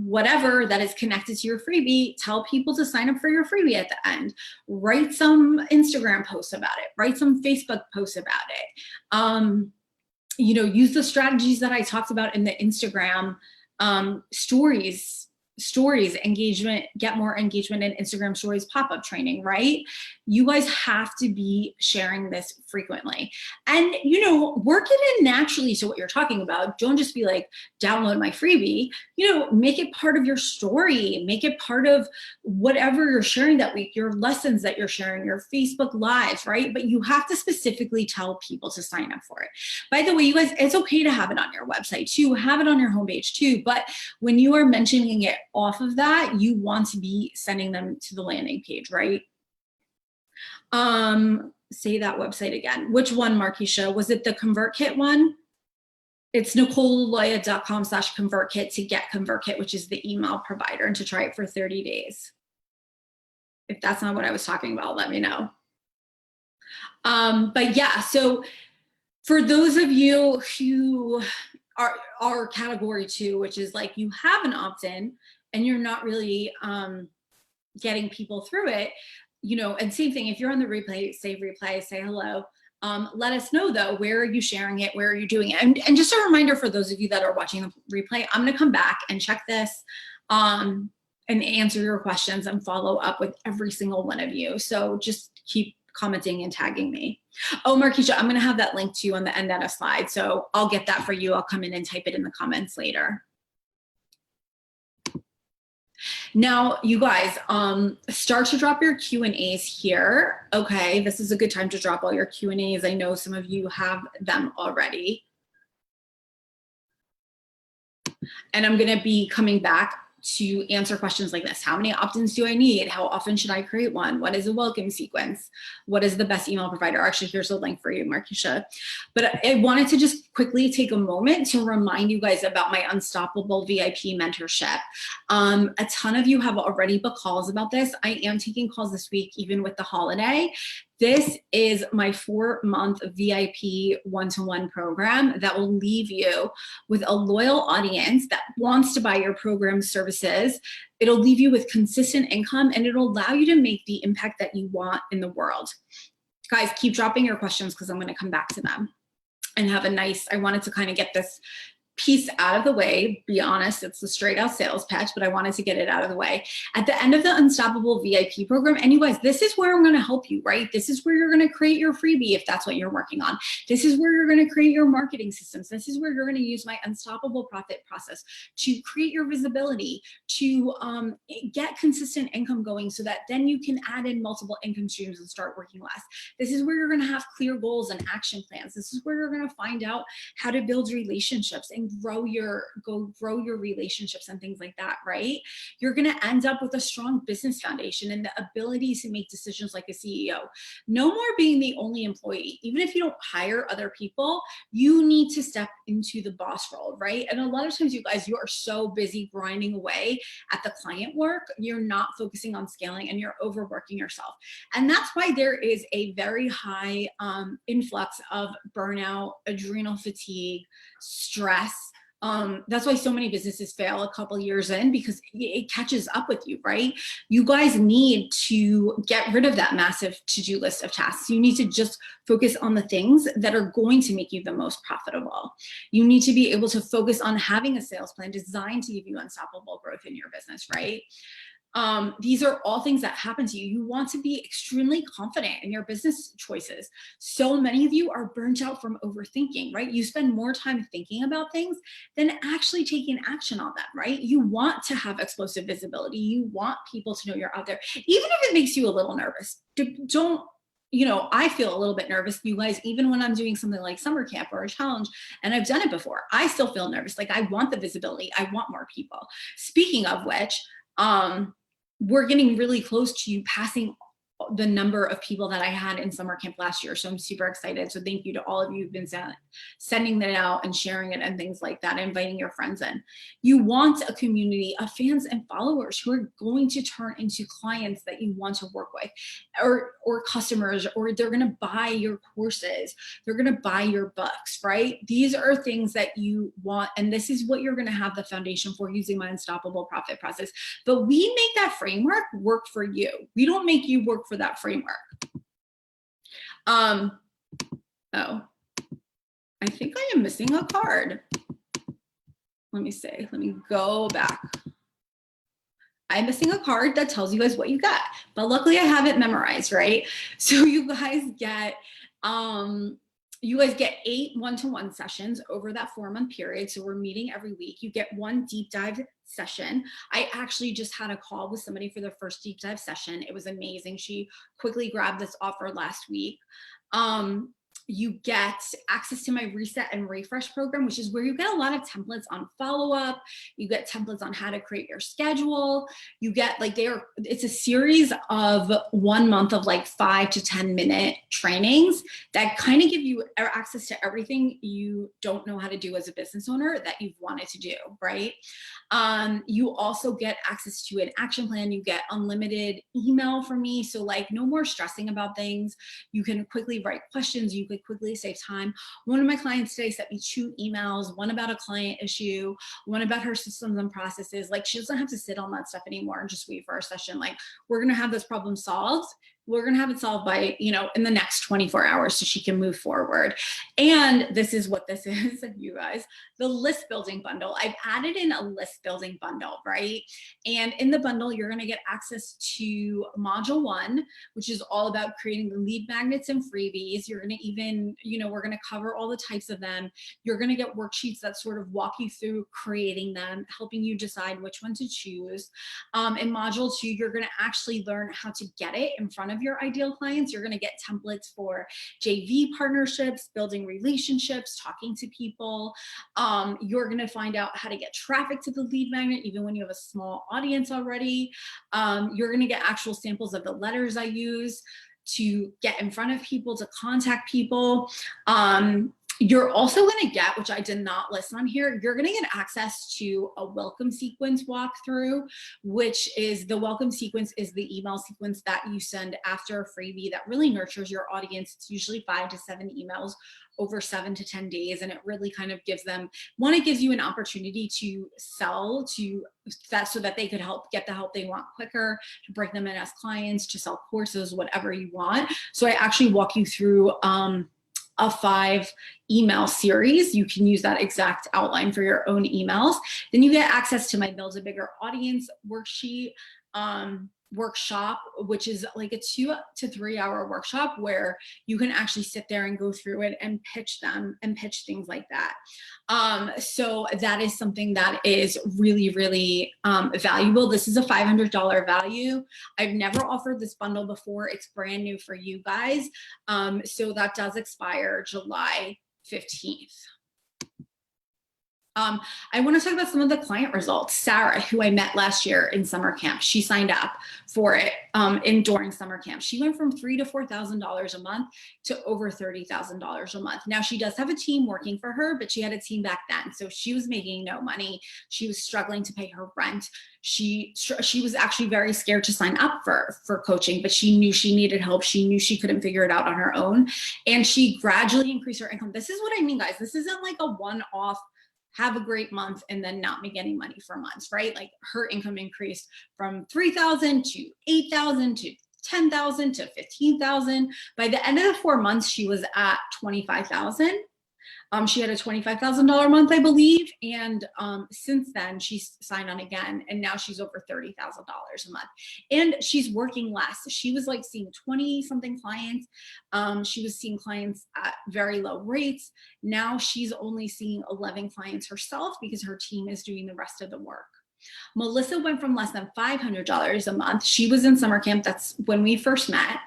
whatever that is connected to your freebie, tell people to sign up for your freebie at the end. Write some Instagram posts about it. Write some Facebook posts about it. You know, use the strategies that I talked about in the Instagram stories engagement, get more engagement in Instagram stories pop-up training, right? You guys have to be sharing this frequently. And, you know, work it in naturally to what you're talking about. Don't just be like, download my freebie, you know, make it part of your story, make it part of whatever you're sharing that week, your lessons that you're sharing, your Facebook lives, right? But you have to specifically tell people to sign up for it. By the way, you guys, it's okay to have it on your website too, have it on your homepage too, but when you are mentioning it off of that, you want to be sending them to the landing page, right? Say that website again. Which one, Markeisha? Was it the ConvertKit one? It's NicoleLeBlanc.com/ConvertKit to get ConvertKit, which is the email provider, and to try it for 30 days. If that's not what I was talking about, let me know. But yeah, so for those of you who are category 2, which is like you have an opt-in and you're not really getting people through it, you know, and same thing, if you're on the replay, say hello. Let us know though, where are you sharing it? Where are you doing it? And just a reminder for those of you that are watching the replay, I'm gonna come back and check this and answer your questions and follow up with every single one of you. So just keep commenting and tagging me. Oh, Markeisha, I'm gonna have that link to you on the end of a slide. So I'll get that for you. I'll come in and type it in the comments later. Now, you guys, start to drop your Q&As here. Okay, this is a good time to drop all your Q&As. I know some of you have them already. And I'm gonna be coming back to answer questions like this. How many opt-ins do I need? How often should I create one? What is a welcome sequence? What is the best email provider? Actually, here's a link for you, Markeisha. But I wanted to just quickly take a moment to remind you guys about my Unstoppable VIP mentorship. A ton of you have already booked calls about this. I am taking calls this week, even with the holiday. This is my 4-month VIP one-to-one program that will leave you with a loyal audience that wants to buy your program services. It'll leave you with consistent income, and it'll allow you to make the impact that you want in the world. Guys, keep dropping your questions because I'm going to come back to them and have a nice, I wanted to kind of get this piece out of the way. Be honest, it's a straight out sales pitch, but I wanted to get it out of the way. At the end of the Unstoppable VIP program, and you guys, this is where I'm going to help you, right? This is where you're going to create your freebie if that's what you're working on. This is where you're going to create your marketing systems. This is where you're going to use my Unstoppable Profit process to create your visibility, to get consistent income going so that then you can add in multiple income streams and start working less. This is where you're going to have clear goals and action plans. This is where you're going to find out how to build relationships and grow your relationships and things like that, right? You're going to end up with a strong business foundation and the ability to make decisions like a CEO. No more being the only employee. Even if you don't hire other people, you need to step into the boss role, right? And a lot of times, you guys, you are so busy grinding away at the client work, you're not focusing on scaling and you're overworking yourself. And that's why there is a very high influx of burnout, adrenal fatigue, stress. That's why so many businesses fail a couple years in, because it catches up with you, right? You guys need to get rid of that massive to-do list of tasks. You need to just focus on the things that are going to make you the most profitable. You need to be able to focus on having a sales plan designed to give you unstoppable growth in your business, right? These are all things that happen to you. You want to be extremely confident in your business choices. So many of you are burnt out from overthinking, right? You spend more time thinking about things than actually taking action on them, right? You want to have explosive visibility. You want people to know you're out there, even if it makes you a little nervous. Don't, you know, I feel a little bit nervous, you guys, even when I'm doing something like summer camp or a challenge, and I've done it before, I still feel nervous. Like, I want the visibility. I want more people. Speaking of which, we're getting really close to passing the number of people that I had in summer camp last year. So I'm super excited. So thank you to all of you who've been sending that out and sharing it and things like that, inviting your friends in. You want a community of fans and followers who are going to turn into clients that you want to work with, or customers, or they're going to buy your courses. They're going to buy your books, right? These are things that you want. And this is what you're going to have the foundation for using my Unstoppable Profit process. But we make that framework work for you. We don't make you work for that framework. Oh, I think I am missing a card. Let me see. Let me go back. I'm missing a card that tells you guys what you got, but luckily I have it memorized, right? So you guys get 8 one-to-one sessions over that 4-month period. So we're meeting every week. You get 1 deep dive session. I actually just had a call with somebody for their first deep dive session. It was amazing. She quickly grabbed this offer last week. You get access to my reset and refresh program, which is where you get a lot of templates on follow-up. You get templates on how to create your schedule. You get it's a series of 1 month of like 5 to 10 minute trainings that kind of give you access to everything you don't know how to do as a business owner that you've wanted to do, right? You also get access to an action plan. You get unlimited email from me. So like, no more stressing about things. You can quickly write questions. You could quickly save time. One of my clients today sent me 2 emails, one about a client issue, one about her systems and processes. Like, she doesn't have to sit on that stuff anymore and just wait for our session. Like, we're going to have this problem solved. We're going to have it solved by, in the next 24 hours so she can move forward. And this is what this is, you guys, the list building bundle. I've added in a list building bundle, right? And in the bundle, you're going to get access to module 1, which is all about creating the lead magnets and freebies. You're going to even, we're going to cover all the types of them. You're going to get worksheets that sort of walk you through creating them, helping you decide which one to choose. In module 2, you're going to actually learn how to get it in front front of your ideal clients. You're going to get templates for JV partnerships, building relationships, talking to people. You're going to find out how to get traffic to the lead magnet, even when you have a small audience already. You're going to get actual samples of the letters I use to get in front of people, to contact people. You're also going to get, which I did not list on here, you're going to get access to a welcome sequence walkthrough, which is the welcome sequence is the email sequence that you send after a freebie that really nurtures your audience. It's usually 5 to 7 emails over 7 to 10 days. And it really kind of gives them, one, it gives you an opportunity to sell to that so that they could get the help they want quicker, to bring them in as clients, to sell courses, whatever you want. So I actually walk you through a 5 email series. You can use that exact outline for your own emails. Then you get access to my Build a Bigger Audience worksheet, workshop, which is like a 2 to 3 hour workshop where you can actually sit there and go through it and pitch them and pitch things like that. So that is something that is really, really valuable. This is a $500 value. I've never offered this bundle before. It's brand new for you guys. So that does expire July 15th. I want to talk about some of the client results. Sarah, who I met last year in summer camp, she signed up for it during summer camp. She went from $3,000 to $4,000 a month to over $30,000 a month. Now she does have a team working for her, but she had a team back then. So she was making no money. She was struggling to pay her rent. She was actually very scared to sign up for coaching, but she knew she needed help. She knew she couldn't figure it out on her own. And she gradually increased her income. This is what I mean, guys. This isn't like a one-off, have a great month and then not make any money for months, right? Like her income increased from 3,000 to 8,000 to 10,000 to 15,000. By the end of the 4 months, she was at 25,000. She had a $25,000 month, I believe. And since then she's signed on again. And now she's over $30,000 a month. And she's working less. She was like seeing 20 something clients. She was seeing clients at very low rates. Now she's only seeing 11 clients herself because her team is doing the rest of the work. Melissa went from less than $500 a month. She was in summer camp. That's when we first met.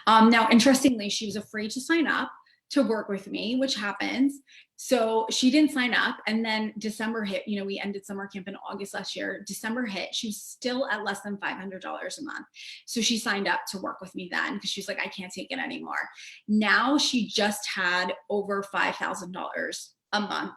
Now, interestingly, she was afraid to sign up to work with me, which happens. So she didn't sign up. And then December hit, we ended summer camp in August last year. December hit, she was still at less than $500 a month. So she signed up to work with me then because she's like, I can't take it anymore. Now she just had over $5,000 a month.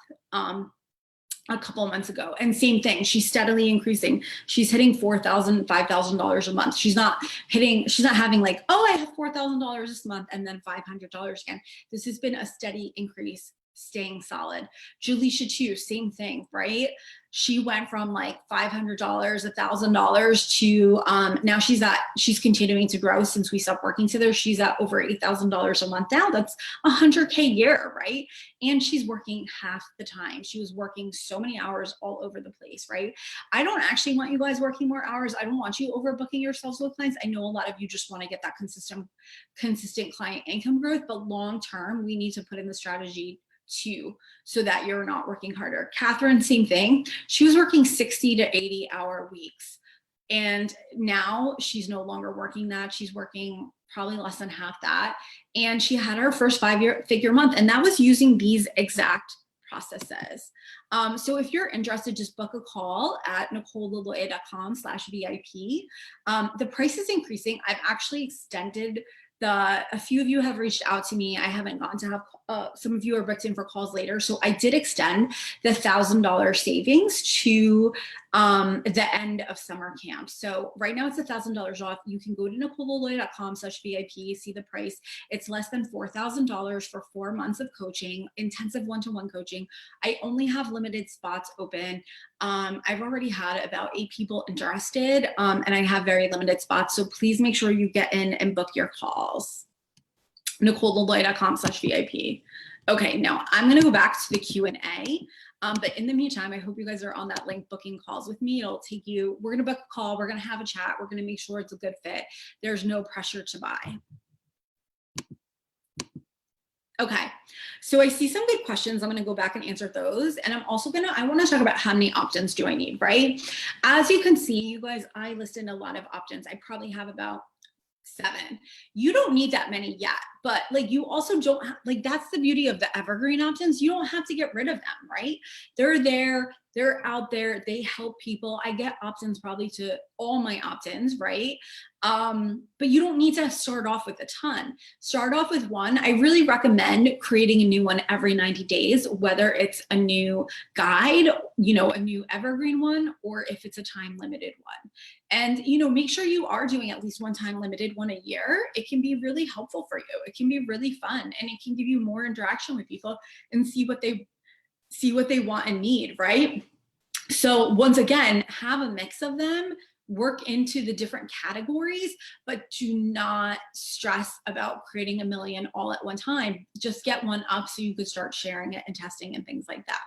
A couple of months ago. And same thing, she's steadily increasing. She's hitting $4,000, $5,000 a month. She's not having like, oh, I have $4,000 this month and then $500 again. This has been a steady increase, staying solid. Julisha too, same thing, right? She went from like $500, $1,000 to now she's continuing to grow since we stopped working together. She's at over $8,000 a month now. That's $100K a year, right? And she's working half the time. She was working so many hours all over the place, right? I don't actually want you guys working more hours. I don't want you overbooking yourselves with clients. I know a lot of you just want to get that consistent client income growth, but long term, we need to put in the strategy too, so that you're not working harder. Catherine, same thing. She was working 60 to 80 hour weeks. And now she's no longer working that. She's working probably less than half that. And she had her first 5-figure month. And that was using these exact processes. So if you're interested, just book a call at NicoleLeloya.com/VIP. The price is increasing. I've actually extended a few of you have reached out to me. I haven't gotten to have, some of you are booked in for calls later. So I did extend the $1,000 savings to the end of summer camp. So right now it's $1,000 off. You can go to NicoleLeloya.com/VIP, see the price. It's less than $4,000 for 4 months of coaching, intensive one-to-one coaching. I only have limited spots open. I've already had about 8 people interested, and I have very limited spots. So please make sure you get in and book your calls. NicoleLeloya.com/VIP. Okay, now I'm going to go back to the Q&A. But in the meantime, I hope you guys are on that link booking calls with me. It'll take you, we're going to book a call. We're going to have a chat. We're going to make sure it's a good fit. There's no pressure to buy. Okay, so I see some good questions. I'm going to go back and answer those. And I'm also I want to talk about how many opt-ins do I need, right? As you can see, you guys, I listed a lot of opt-ins. I probably have about 7. You don't need that many yet, but like you also don't like, that's the beauty of the evergreen opt-ins. You don't have to get rid of them, right? They're there, they're out there, they help people. I get opt-ins probably to all my opt-ins, right? But you don't need to start off with a ton. Start off with one. I really recommend creating a new one every 90 days, whether it's a new guide, you know, a new evergreen one, or if it's a time limited one. And, you know, make sure you are doing at least one time limited one a year. It can be really helpful for you. It can be really fun, and it can give you more interaction with people and see what they want and need, right? So once again, have a mix of them, work into the different categories, but do not stress about creating a million all at one time. Just get one up so you could start sharing it and testing and things like that.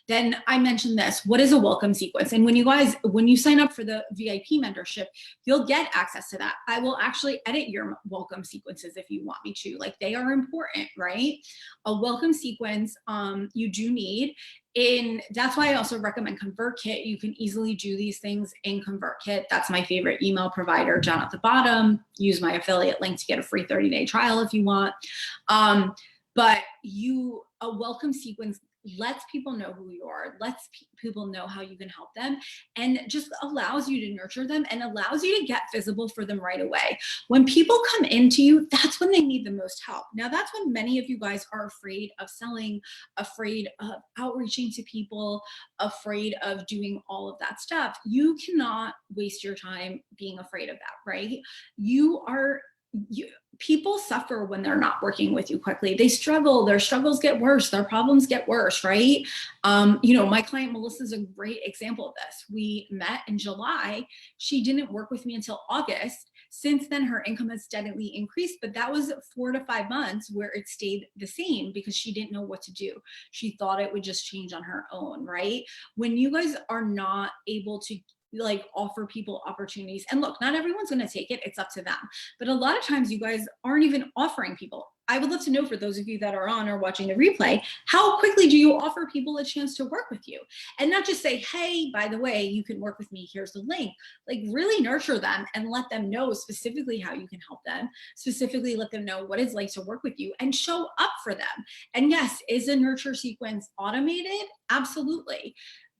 Then I mentioned this, what is a welcome sequence? And when you sign up for the VIP mentorship, you'll get access to that. I will actually edit your welcome sequences if you want me to. Like, they are important, right? A welcome sequence, you do need. That's why I also recommend ConvertKit. You can easily do these things in ConvertKit. That's my favorite email provider down at the bottom. Use my affiliate link to get a free 30-day trial if you want. But a welcome sequence lets people know who you are, lets people know how you can help them, and just allows you to nurture them and allows you to get visible for them right away. When people come into you, that's when they need the most help. Now, that's when many of you guys are afraid of selling, afraid of outreaching to people, afraid of doing all of that stuff. You cannot waste your time being afraid of that, right? People suffer when they're not working with you quickly. They struggle, their struggles get worse, their problems get worse, right? You know, my client Melissa is a great example of this. We met in July. She didn't work with me until August. Since then, her income has steadily increased, but that was 4 to 5 months where it stayed the same because she didn't know what to do. She thought it would just change on her own, right? When you guys are not able to like offer people opportunities, and look, not everyone's going to take it, it's up to them, but a lot of times you guys aren't even offering people. I would love to know, for those of you that are on or watching the replay, how quickly do you offer people a chance to work with you? And not just say, hey, by the way, you can work with me, here's the link. Like, really nurture them and let them know specifically how you can help them, specifically let them know what it's like to work with you, and show up for them. And yes, is a nurture sequence automated? Absolutely.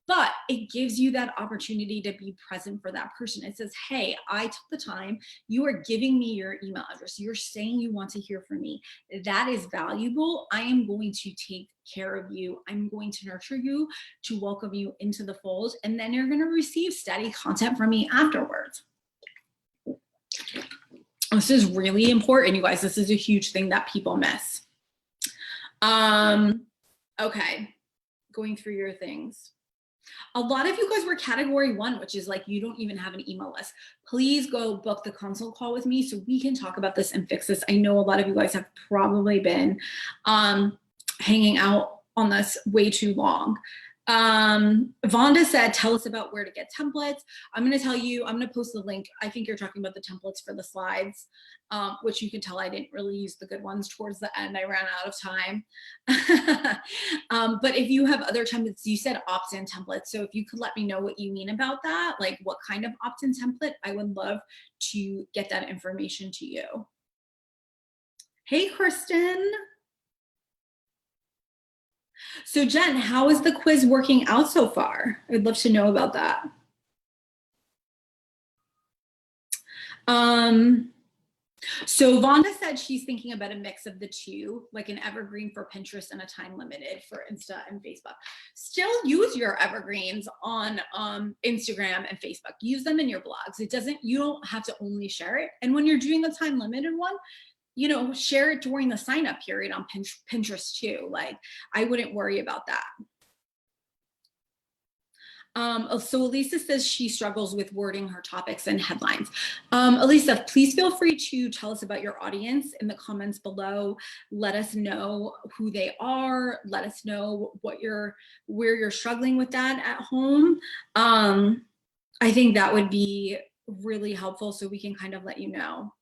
But it gives you that opportunity to be present for that person. It says, hey, I took the time. You are giving me your email address. You're saying you want to hear from me. That is valuable. I am going to take care of you. I'm going to nurture you to welcome you into the fold. And then you're going to receive steady content from me afterwards. This is really important, you guys. This is a huge thing that people miss. Okay, going through your things. A lot of you guys were category 1, which is like, you don't even have an email list. Please go book the consult call with me so we can talk about this and fix this. I know a lot of you guys have probably been hanging out on this way too long. Vonda said, tell us about where to get templates. I'm going to tell you, I'm going to post the link. I think you're talking about the templates for the slides, which you can tell I didn't really use the good ones towards the end. I ran out of time. But if you have other templates, you said opt-in templates. So if you could let me know what you mean about that, like what kind of opt-in template, I would love to get that information to you. Hey, Kristen. So Jen, how is the quiz working out so far? I'd love to know about that. So Vonda said she's thinking about a mix of the two, like an evergreen for Pinterest and a time limited for Insta and Facebook. Still use your evergreens on Instagram and Facebook. Use them in your blogs. You don't have to only share it. And when you're doing a time limited one, you know, share it during the sign up period on Pinterest too. Like, I wouldn't worry about that. So Elisa says she struggles with wording her topics and headlines. Elisa, please feel free to tell us about your audience in the comments below. Let us know who they are. Let us know where you're struggling with that at home. I think that would be really helpful so we can kind of let you know.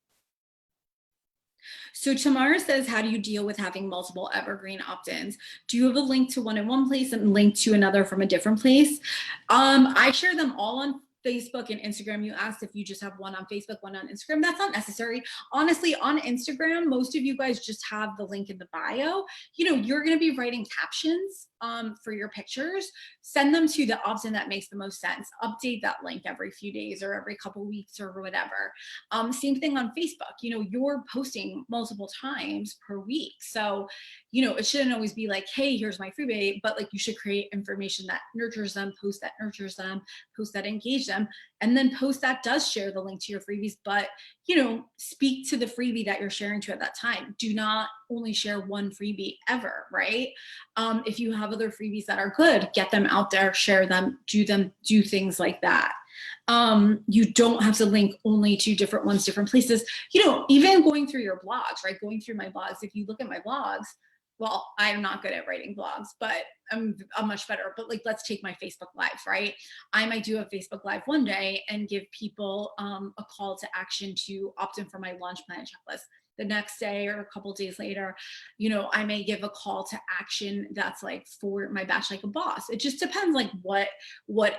So Tamara says, how do you deal with having multiple evergreen opt-ins? Do you have a link to one in one place and a link to another from a different place? I share them all on Facebook and Instagram. You asked if you just have one on Facebook, one on Instagram. That's not necessary. Honestly, on Instagram, most of you guys just have the link in the bio. You know, you're going to be writing captions for your pictures. Send them to the option that makes the most sense. Update that link every few days or every couple weeks or whatever. Same thing on Facebook. You know, you're posting multiple times per week. So, you know, it shouldn't always be like, hey, here's my freebie, but like you should create information that nurtures them, post that nurtures them, post that engage them, and then post that does share the link to your freebies. But, you know, speak to the freebie that you're sharing to at that time. Do not only share one freebie ever, right? If you have other freebies that are good, get them out there, share them, do things like that. You don't have to link only to different ones, different places. You know, even going through your blogs, right? Going through my blogs, if you look at my blogs, well, I'm not good at writing blogs, but I'm much better. But like, let's take my Facebook Live, right? I might do a Facebook Live one day and give people a call to action to opt in for my launch plan checklist. The next day or a couple days later, you know, I may give a call to action that's like for my batch like a boss. It just depends like what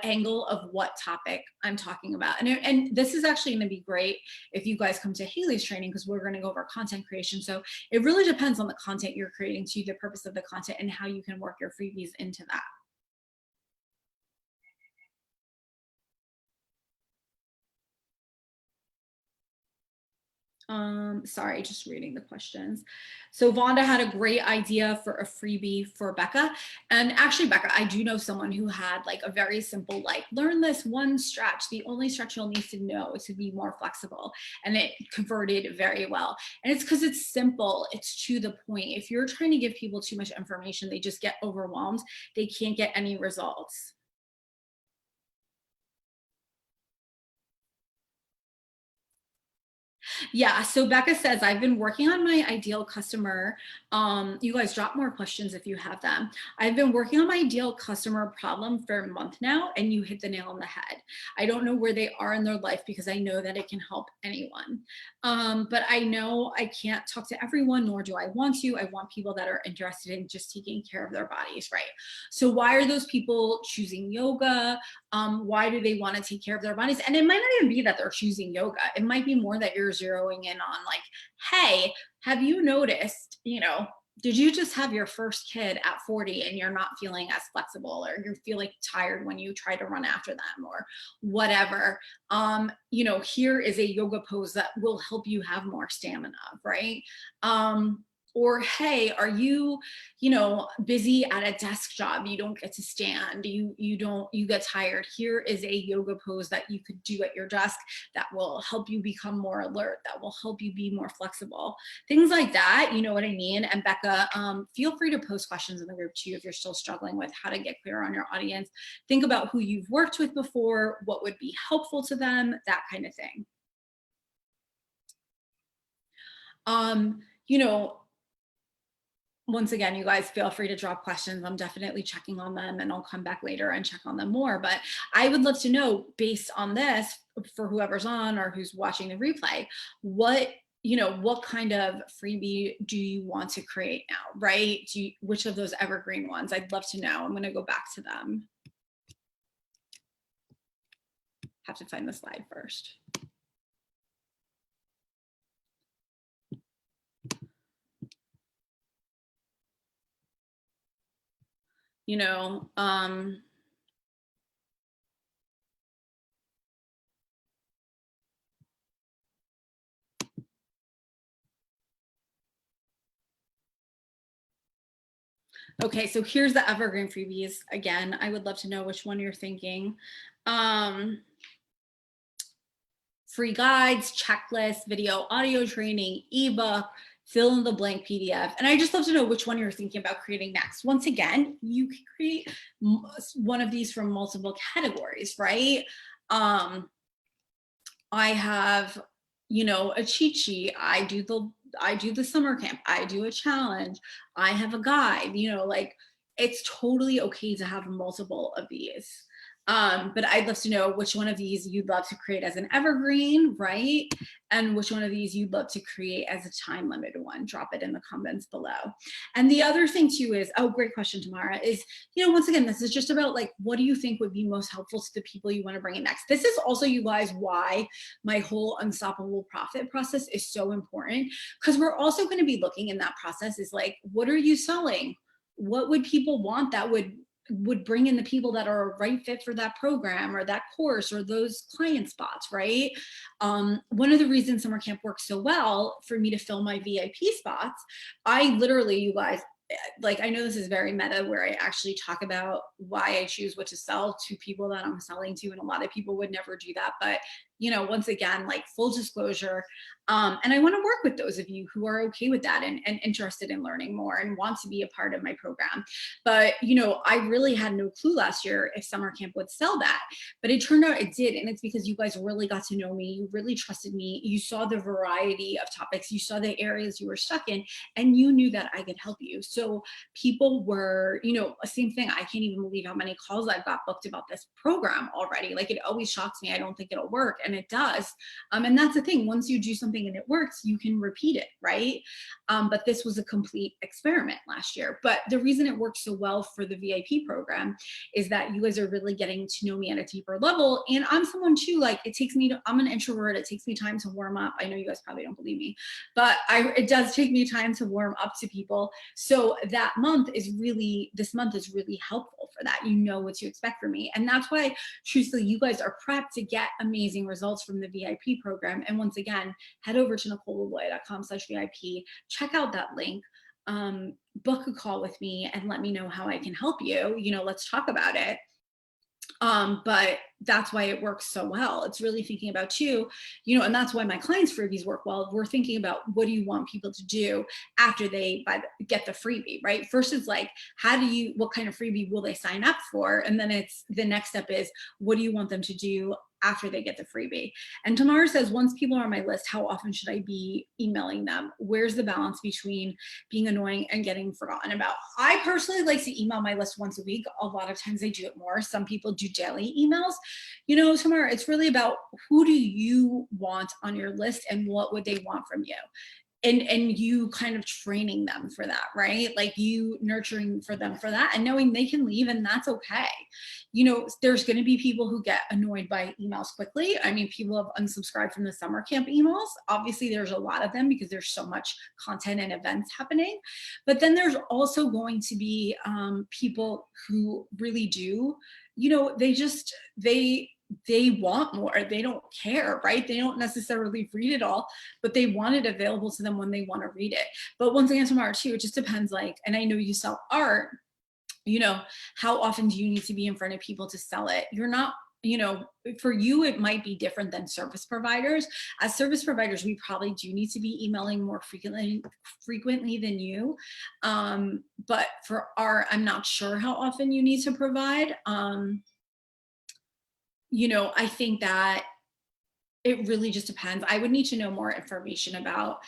angle of what topic I'm talking about. And this is actually going to be great if you guys come to Haley's training, because we're going to go over content creation. So it really depends on the content you're creating, to the purpose of the content, and how you can work your freebies into that. Sorry, just reading the questions. So Vonda had a great idea for a freebie for Becca. And actually, Becca, I do know someone who had like a very simple, like, learn this one stretch. The only stretch you'll need to know is to be more flexible. And it converted very well. And it's because it's simple. It's to the point. If you're trying to give people too much information, they just get overwhelmed. They can't get any results. Yeah, so Becca says, I've been working on my ideal customer. You guys drop more questions if you have them. I've been working on my ideal customer problem for a month now, and you hit the nail on the head. I don't know where they are in their life because I know that it can help anyone. But I know I can't talk to everyone, nor do I want to. I want people that are interested in just taking care of their bodies, right? So why are those people choosing yoga? Why do they want to take care of their bodies? And it might not even be that they're choosing yoga. It might be more that you're zeroing in on like, hey, have you noticed, you know, did you just have your first kid at 40 and you're not feeling as flexible, or you feel like tired when you try to run after them or whatever? You know, here is a yoga pose that will help you have more stamina, right? Or hey, are you, you know, busy at a desk job, you don't get to stand, you get tired. Here is a yoga pose that you could do at your desk that will help you become more alert, that will help you be more flexible, things like that. You know what I mean? And Becca, feel free to post questions in the group too if you're still struggling with how to get clear on your audience. Think about who you've worked with before, what would be helpful to them, that kind of thing. You know, once again, you guys feel free to drop questions. I'm definitely checking on them, and I'll come back later and check on them more. But I would love to know, based on this, for whoever's on or who's watching the replay, what, you know, what kind of freebie do you want to create now, right? Which of those evergreen ones? I'd love to know. I'm going to go back to them. Have to find the slide first. You know, okay, so here's the evergreen freebies. Again, I would love to know which one you're thinking. Free guides, checklists, video, audio training, ebook, fill in the blank PDF. And I just love to know which one you're thinking about creating next. Once again, you can create one of these from multiple categories, right? I have, you know, a cheat sheet. I do the summer camp. I do a challenge. I have a guide, you know, like it's totally okay to have multiple of these. But I'd love to know which one of these you'd love to create as an evergreen, right? And which one of these you'd love to create as a time limited one. Drop it in the comments below. And the other thing too is, oh, great question, Tamara, is, once again, this is just about like, what do you think would be most helpful to the people you want to bring in next? This is also, you guys, why my whole unstoppable profit process is so important, because we're also going to be looking in that process is like, what are you selling? What would people want that would bring in the people that are a right fit for that program or that course or those client spots, right? One of the reasons summer camp works so well for me to fill my VIP spots, I literally, you guys, like, I know this is very meta where I actually talk about why I choose what to sell to people that I'm selling to. And a lot of people would never do that. But, once again, like full disclosure. And I want to work with those of you who are okay with that and interested in learning more and want to be a part of my program. But, I really had no clue last year if summer camp would sell that, but it turned out it did. And it's because you guys really got to know me. You really trusted me. You saw the variety of topics. You saw the areas you were stuck in, and you knew that I could help you. So people were, same thing. I can't even believe how many calls I've got booked about this program already. Like, it always shocks me. I don't think it'll work. And it does. And that's the thing. Once you do something and it works, you can repeat it, right? But this was a complete experiment last year. But the reason it works so well for the VIP program is that you guys are really getting to know me at a deeper level. And I'm someone too, like, I'm an introvert. It takes me time to warm up. I know you guys probably don't believe me, but it does take me time to warm up to people. So this month is really helpful for that. You know what to expect from me. And that's why, truthfully, you guys are prepped to get amazing results from the VIP program. And once again, head over to NicoleLavoie.com/VIP, check out that link, book a call with me and let me know how I can help you. Let's talk about it. But that's why it works so well. It's really thinking about you, and that's why my clients' freebies work well. We're thinking about what do you want people to do after they get the freebie, right? First is like, what kind of freebie will they sign up for? And then it's the next step is, what do you want them to do after they get the freebie? And Tamara says, once people are on my list, how often should I be emailing them? Where's the balance between being annoying and getting forgotten about? I personally like to email my list once a week. A lot of times I do it more. Some people do daily emails. Tamara, it's really about who do you want on your list and what would they want from you? And you kind of training them for that, right? Like you nurturing for them for that and knowing they can leave and that's okay. There's going to be people who get annoyed by emails quickly. I mean, people have unsubscribed from the summer camp emails. Obviously, there's a lot of them because there's so much content and events happening. But then there's also going to be people who really do, they want more. They don't care, right? They don't necessarily read it all, but they want it available to them when they want to read it. But once again, Tamara, too, it just depends. Like, and I know you sell art, how often do you need to be in front of people to sell it? You're not, for you, it might be different than service providers. As service providers, we probably do need to be emailing more frequently than you. But for art, I'm not sure how often you need to provide. I think that it really just depends. I would need to know more information about,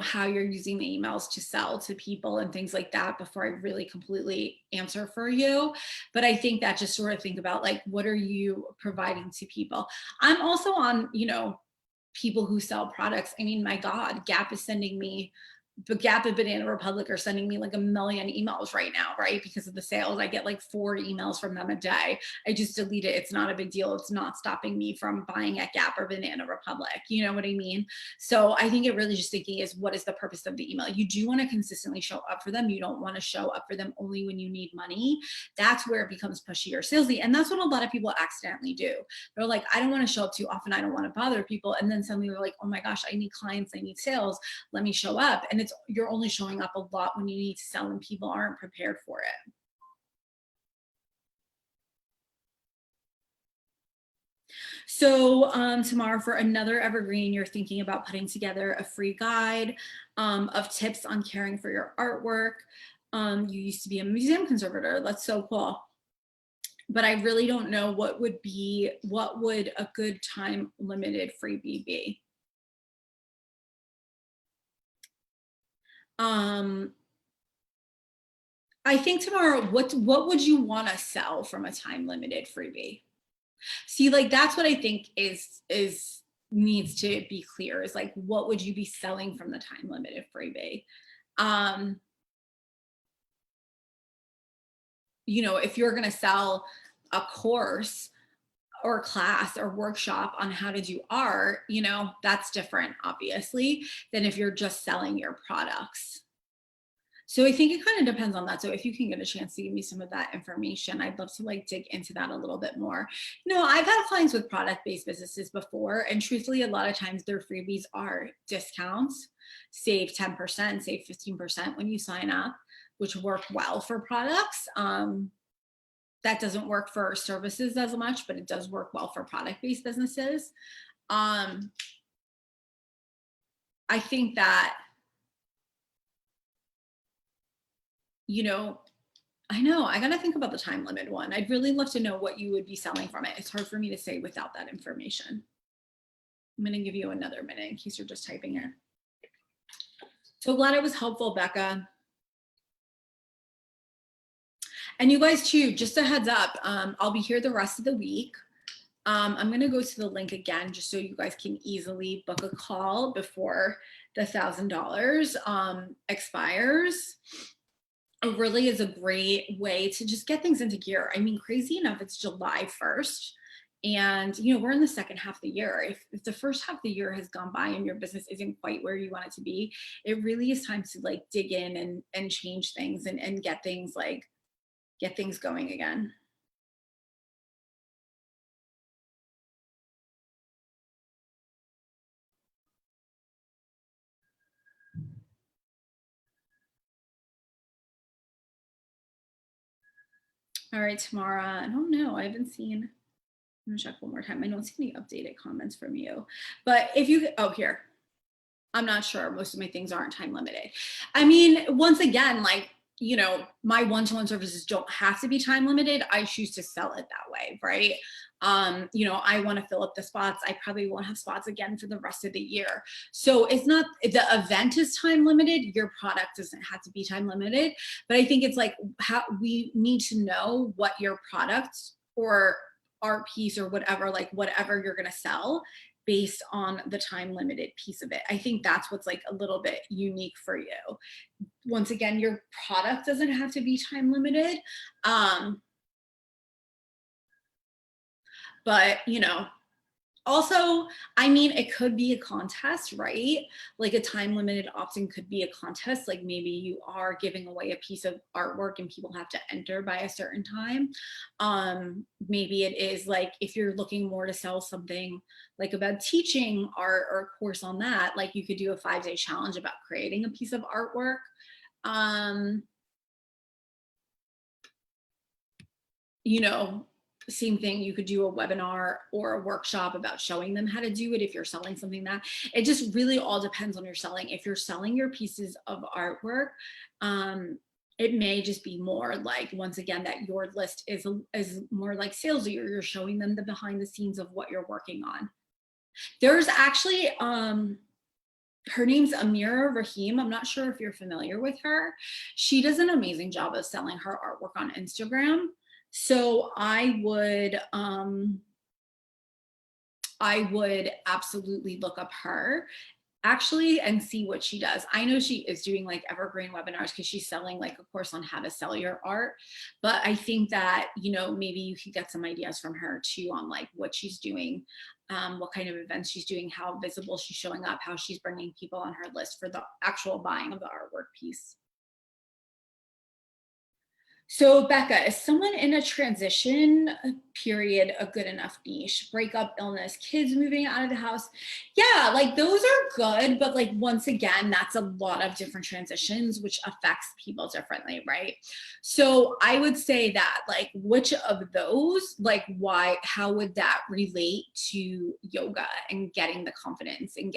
how you're using the emails to sell to people and things like that before I really completely answer for you. But I think that just sort of think about like, what are you providing to people? I'm also on, people who sell products. I mean, my God, Gap is sending me but Gap and Banana Republic are sending me like a million emails right now, right? Because of the sales. I get like 4 emails from them a day. I just delete it. It's not a big deal. It's not stopping me from buying at Gap or Banana Republic. You know what I mean? So I think it really just thinking is, what is the purpose of the email? You do want to consistently show up for them. You don't want to show up for them only when you need money. That's where it becomes pushy or salesy. And that's what a lot of people accidentally do. They're like, I don't want to show up too often. I don't want to bother people. And then suddenly they're like, oh my gosh, I need clients. I need sales. Let me show up. And you're only showing up a lot when you need to sell and people aren't prepared for it. So tomorrow, for another evergreen, you're thinking about putting together a free guide of tips on caring for your artwork. You used to be a museum conservator. That's so cool. But I really don't know what would a good time limited freebie be. I think tomorrow, what would you want to sell from a time limited freebie? See, like that's what I think is needs to be clear is like what would you be selling from the time limited freebie? Um, you know, if you're going to sell a course or class or workshop on how to do art, you know, that's different obviously than if you're just selling your products. So I think it kind of depends on that. So if you can get a chance to give me some of that information, I'd love to like dig into that a little bit more. You know, I've had clients with product-based businesses before, and truthfully, a lot of times their freebies are discounts, save 10%, save 15% when you sign up, which work well for products. That doesn't work for services as much, but it does work well for product-based businesses. Um, I think that, you know, I know. I got to think about the time limit one. I'd really love to know what you would be selling from it. It's hard for me to say without that information. I'm going to give you another minute in case you're just typing it. So glad it was helpful, Becca. And you guys too, just a heads up, I'll be here the rest of the week. I'm going to go to the link again just so you guys can easily book a call before the $1,000 expires. It really is a great way to just get things into gear. I mean, crazy enough, it's July 1st. And, you know, we're in the second half of the year. If the first half of the year has gone by and your business isn't quite where you want it to be, it really is time to like dig in and change things and get things going again. All right, Tamara, I don't know. I haven't seen, I'm gonna check one more time. I don't see any updated comments from you, but if you, oh, here, I'm not sure. Most of my things aren't time limited. I mean, once again, like, you know, my one-to-one services don't have to be time limited. I choose to sell it that way, right? You know, I want to fill up the spots. I probably won't have spots again for the rest of the year. So it's not, the event is time limited. Your product doesn't have to be time limited. But I think it's like how we need to know what your product or art piece or whatever, like whatever you're going to sell based on the time limited piece of it. I think that's what's like a little bit unique for you. Once again, your product doesn't have to be time limited. But, you know, also, I mean, it could be a contest, right? Like a time limited often could be a contest. Like maybe you are giving away a piece of artwork and people have to enter by a certain time. Maybe it is like if you're looking more to sell something like about teaching art or a course on that, like you could do a 5-day challenge about creating a piece of artwork. You know, same thing, you could do a webinar or a workshop about showing them how to do it if you're selling something that it just really all depends on your selling. If you're selling your pieces of artwork, it may just be more like, once again, that your list is more like salesy, or you're showing them the behind the scenes of what you're working on. There's actually her name's Amira Rahim. I'm not sure if you're familiar with her. She does an amazing job of selling her artwork on Instagram. So I would absolutely look up her actually and see what she does. I know she is doing like evergreen webinars because she's selling like a course on how to sell your art. But I think that, you know, maybe you could get some ideas from her too on like what she's doing, what kind of events she's doing, how visible she's showing up, how she's bringing people on her list for the actual buying of the artwork piece. So Becca, is someone in a transition period a good enough niche? Breakup, illness, kids moving out of the house. Yeah, like those are good, but like once again, that's a lot of different transitions, which affects people differently, right? So I would say that like which of those, like why, how would that relate to yoga and getting the confidence and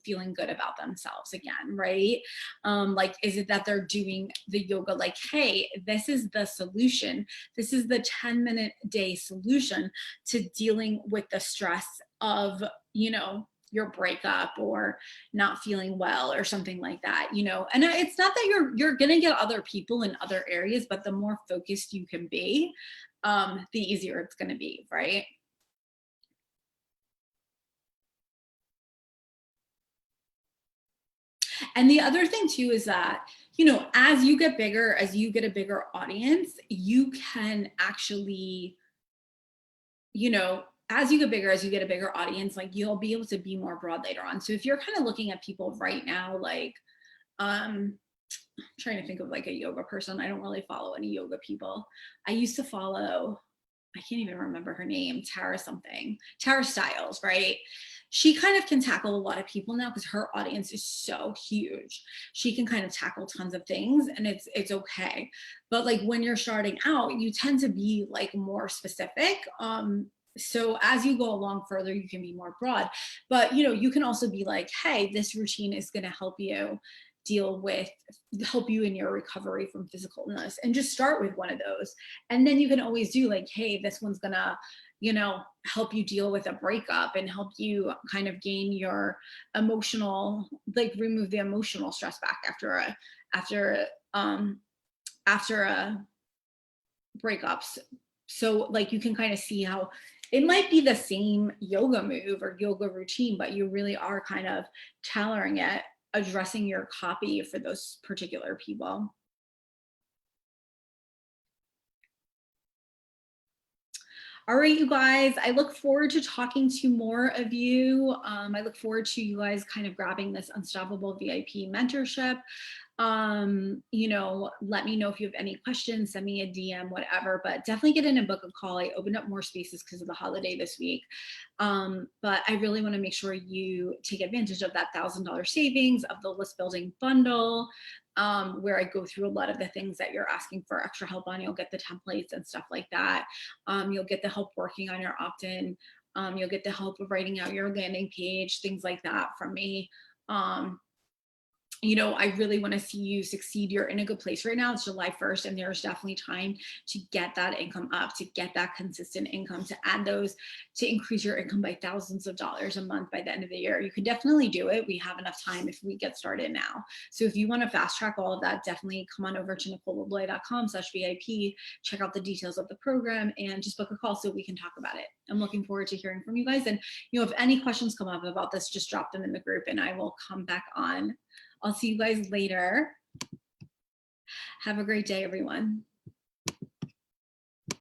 feeling good about themselves again, right? Like, is it that they're doing the yoga like, hey, this is the solution. This is the 10-minute day solution to dealing with the stress of, you know, your breakup or not feeling well or something like that, you know. And it's not that you're gonna get other people in other areas, but the more focused you can be, the easier it's gonna be, right? And the other thing too is that, you know, as you get bigger, as you get a bigger audience, you can actually, you know, as you get bigger, as you get a bigger audience, like you'll be able to be more broad later on. So if you're kind of looking at people right now, like, I'm trying to think of like a yoga person. I don't really follow any yoga people. I used to follow, I can't even remember her name, Tara something, Tara Styles, right? She kind of can tackle a lot of people now because her audience is so huge. She can kind of tackle tons of things and it's okay. But like when you're starting out, you tend to be like more specific. So as you go along further, you can be more broad. But you know, you can also be like, hey, this routine is going to help you deal with, help you in your recovery from physical illness, and just start with one of those. And then you can always do like, hey, this one's gonna, you know, help you deal with a breakup and help you kind of gain your emotional, like remove the emotional stress back after a breakups. So like you can kind of see how it might be the same yoga move or yoga routine, but you really are kind of tailoring it, addressing your copy for those particular people. All right, you guys, I look forward to talking to more of you. I look forward to you guys kind of grabbing this Unstoppable VIP mentorship. You know, let me know if you have any questions, send me a DM, whatever, but definitely get in and book a call. I opened up more spaces because of the holiday this week. But I really want to make sure you take advantage of that $1,000 savings, of the list building bundle, where I go through a lot of the things that you're asking for extra help on. You'll get the templates and stuff like that. You'll get the help working on your opt-in. You'll get the help of writing out your landing page, things like that from me. You know, I really want to see you succeed. You're in a good place right now. It's July 1st, and there's definitely time to get that income up, to get that consistent income, to add those, to increase your income by thousands of dollars a month by the end of the year. You can definitely do it. We have enough time if we get started now. So if you want to fast track all of that, definitely come on over to NicoleLeBloy.com/VIP, check out the details of the program, and just book a call so we can talk about it. I'm looking forward to hearing from you guys. And, you know, if any questions come up about this, just drop them in the group and I will come back on. I'll see you guys later. Have a great day, everyone.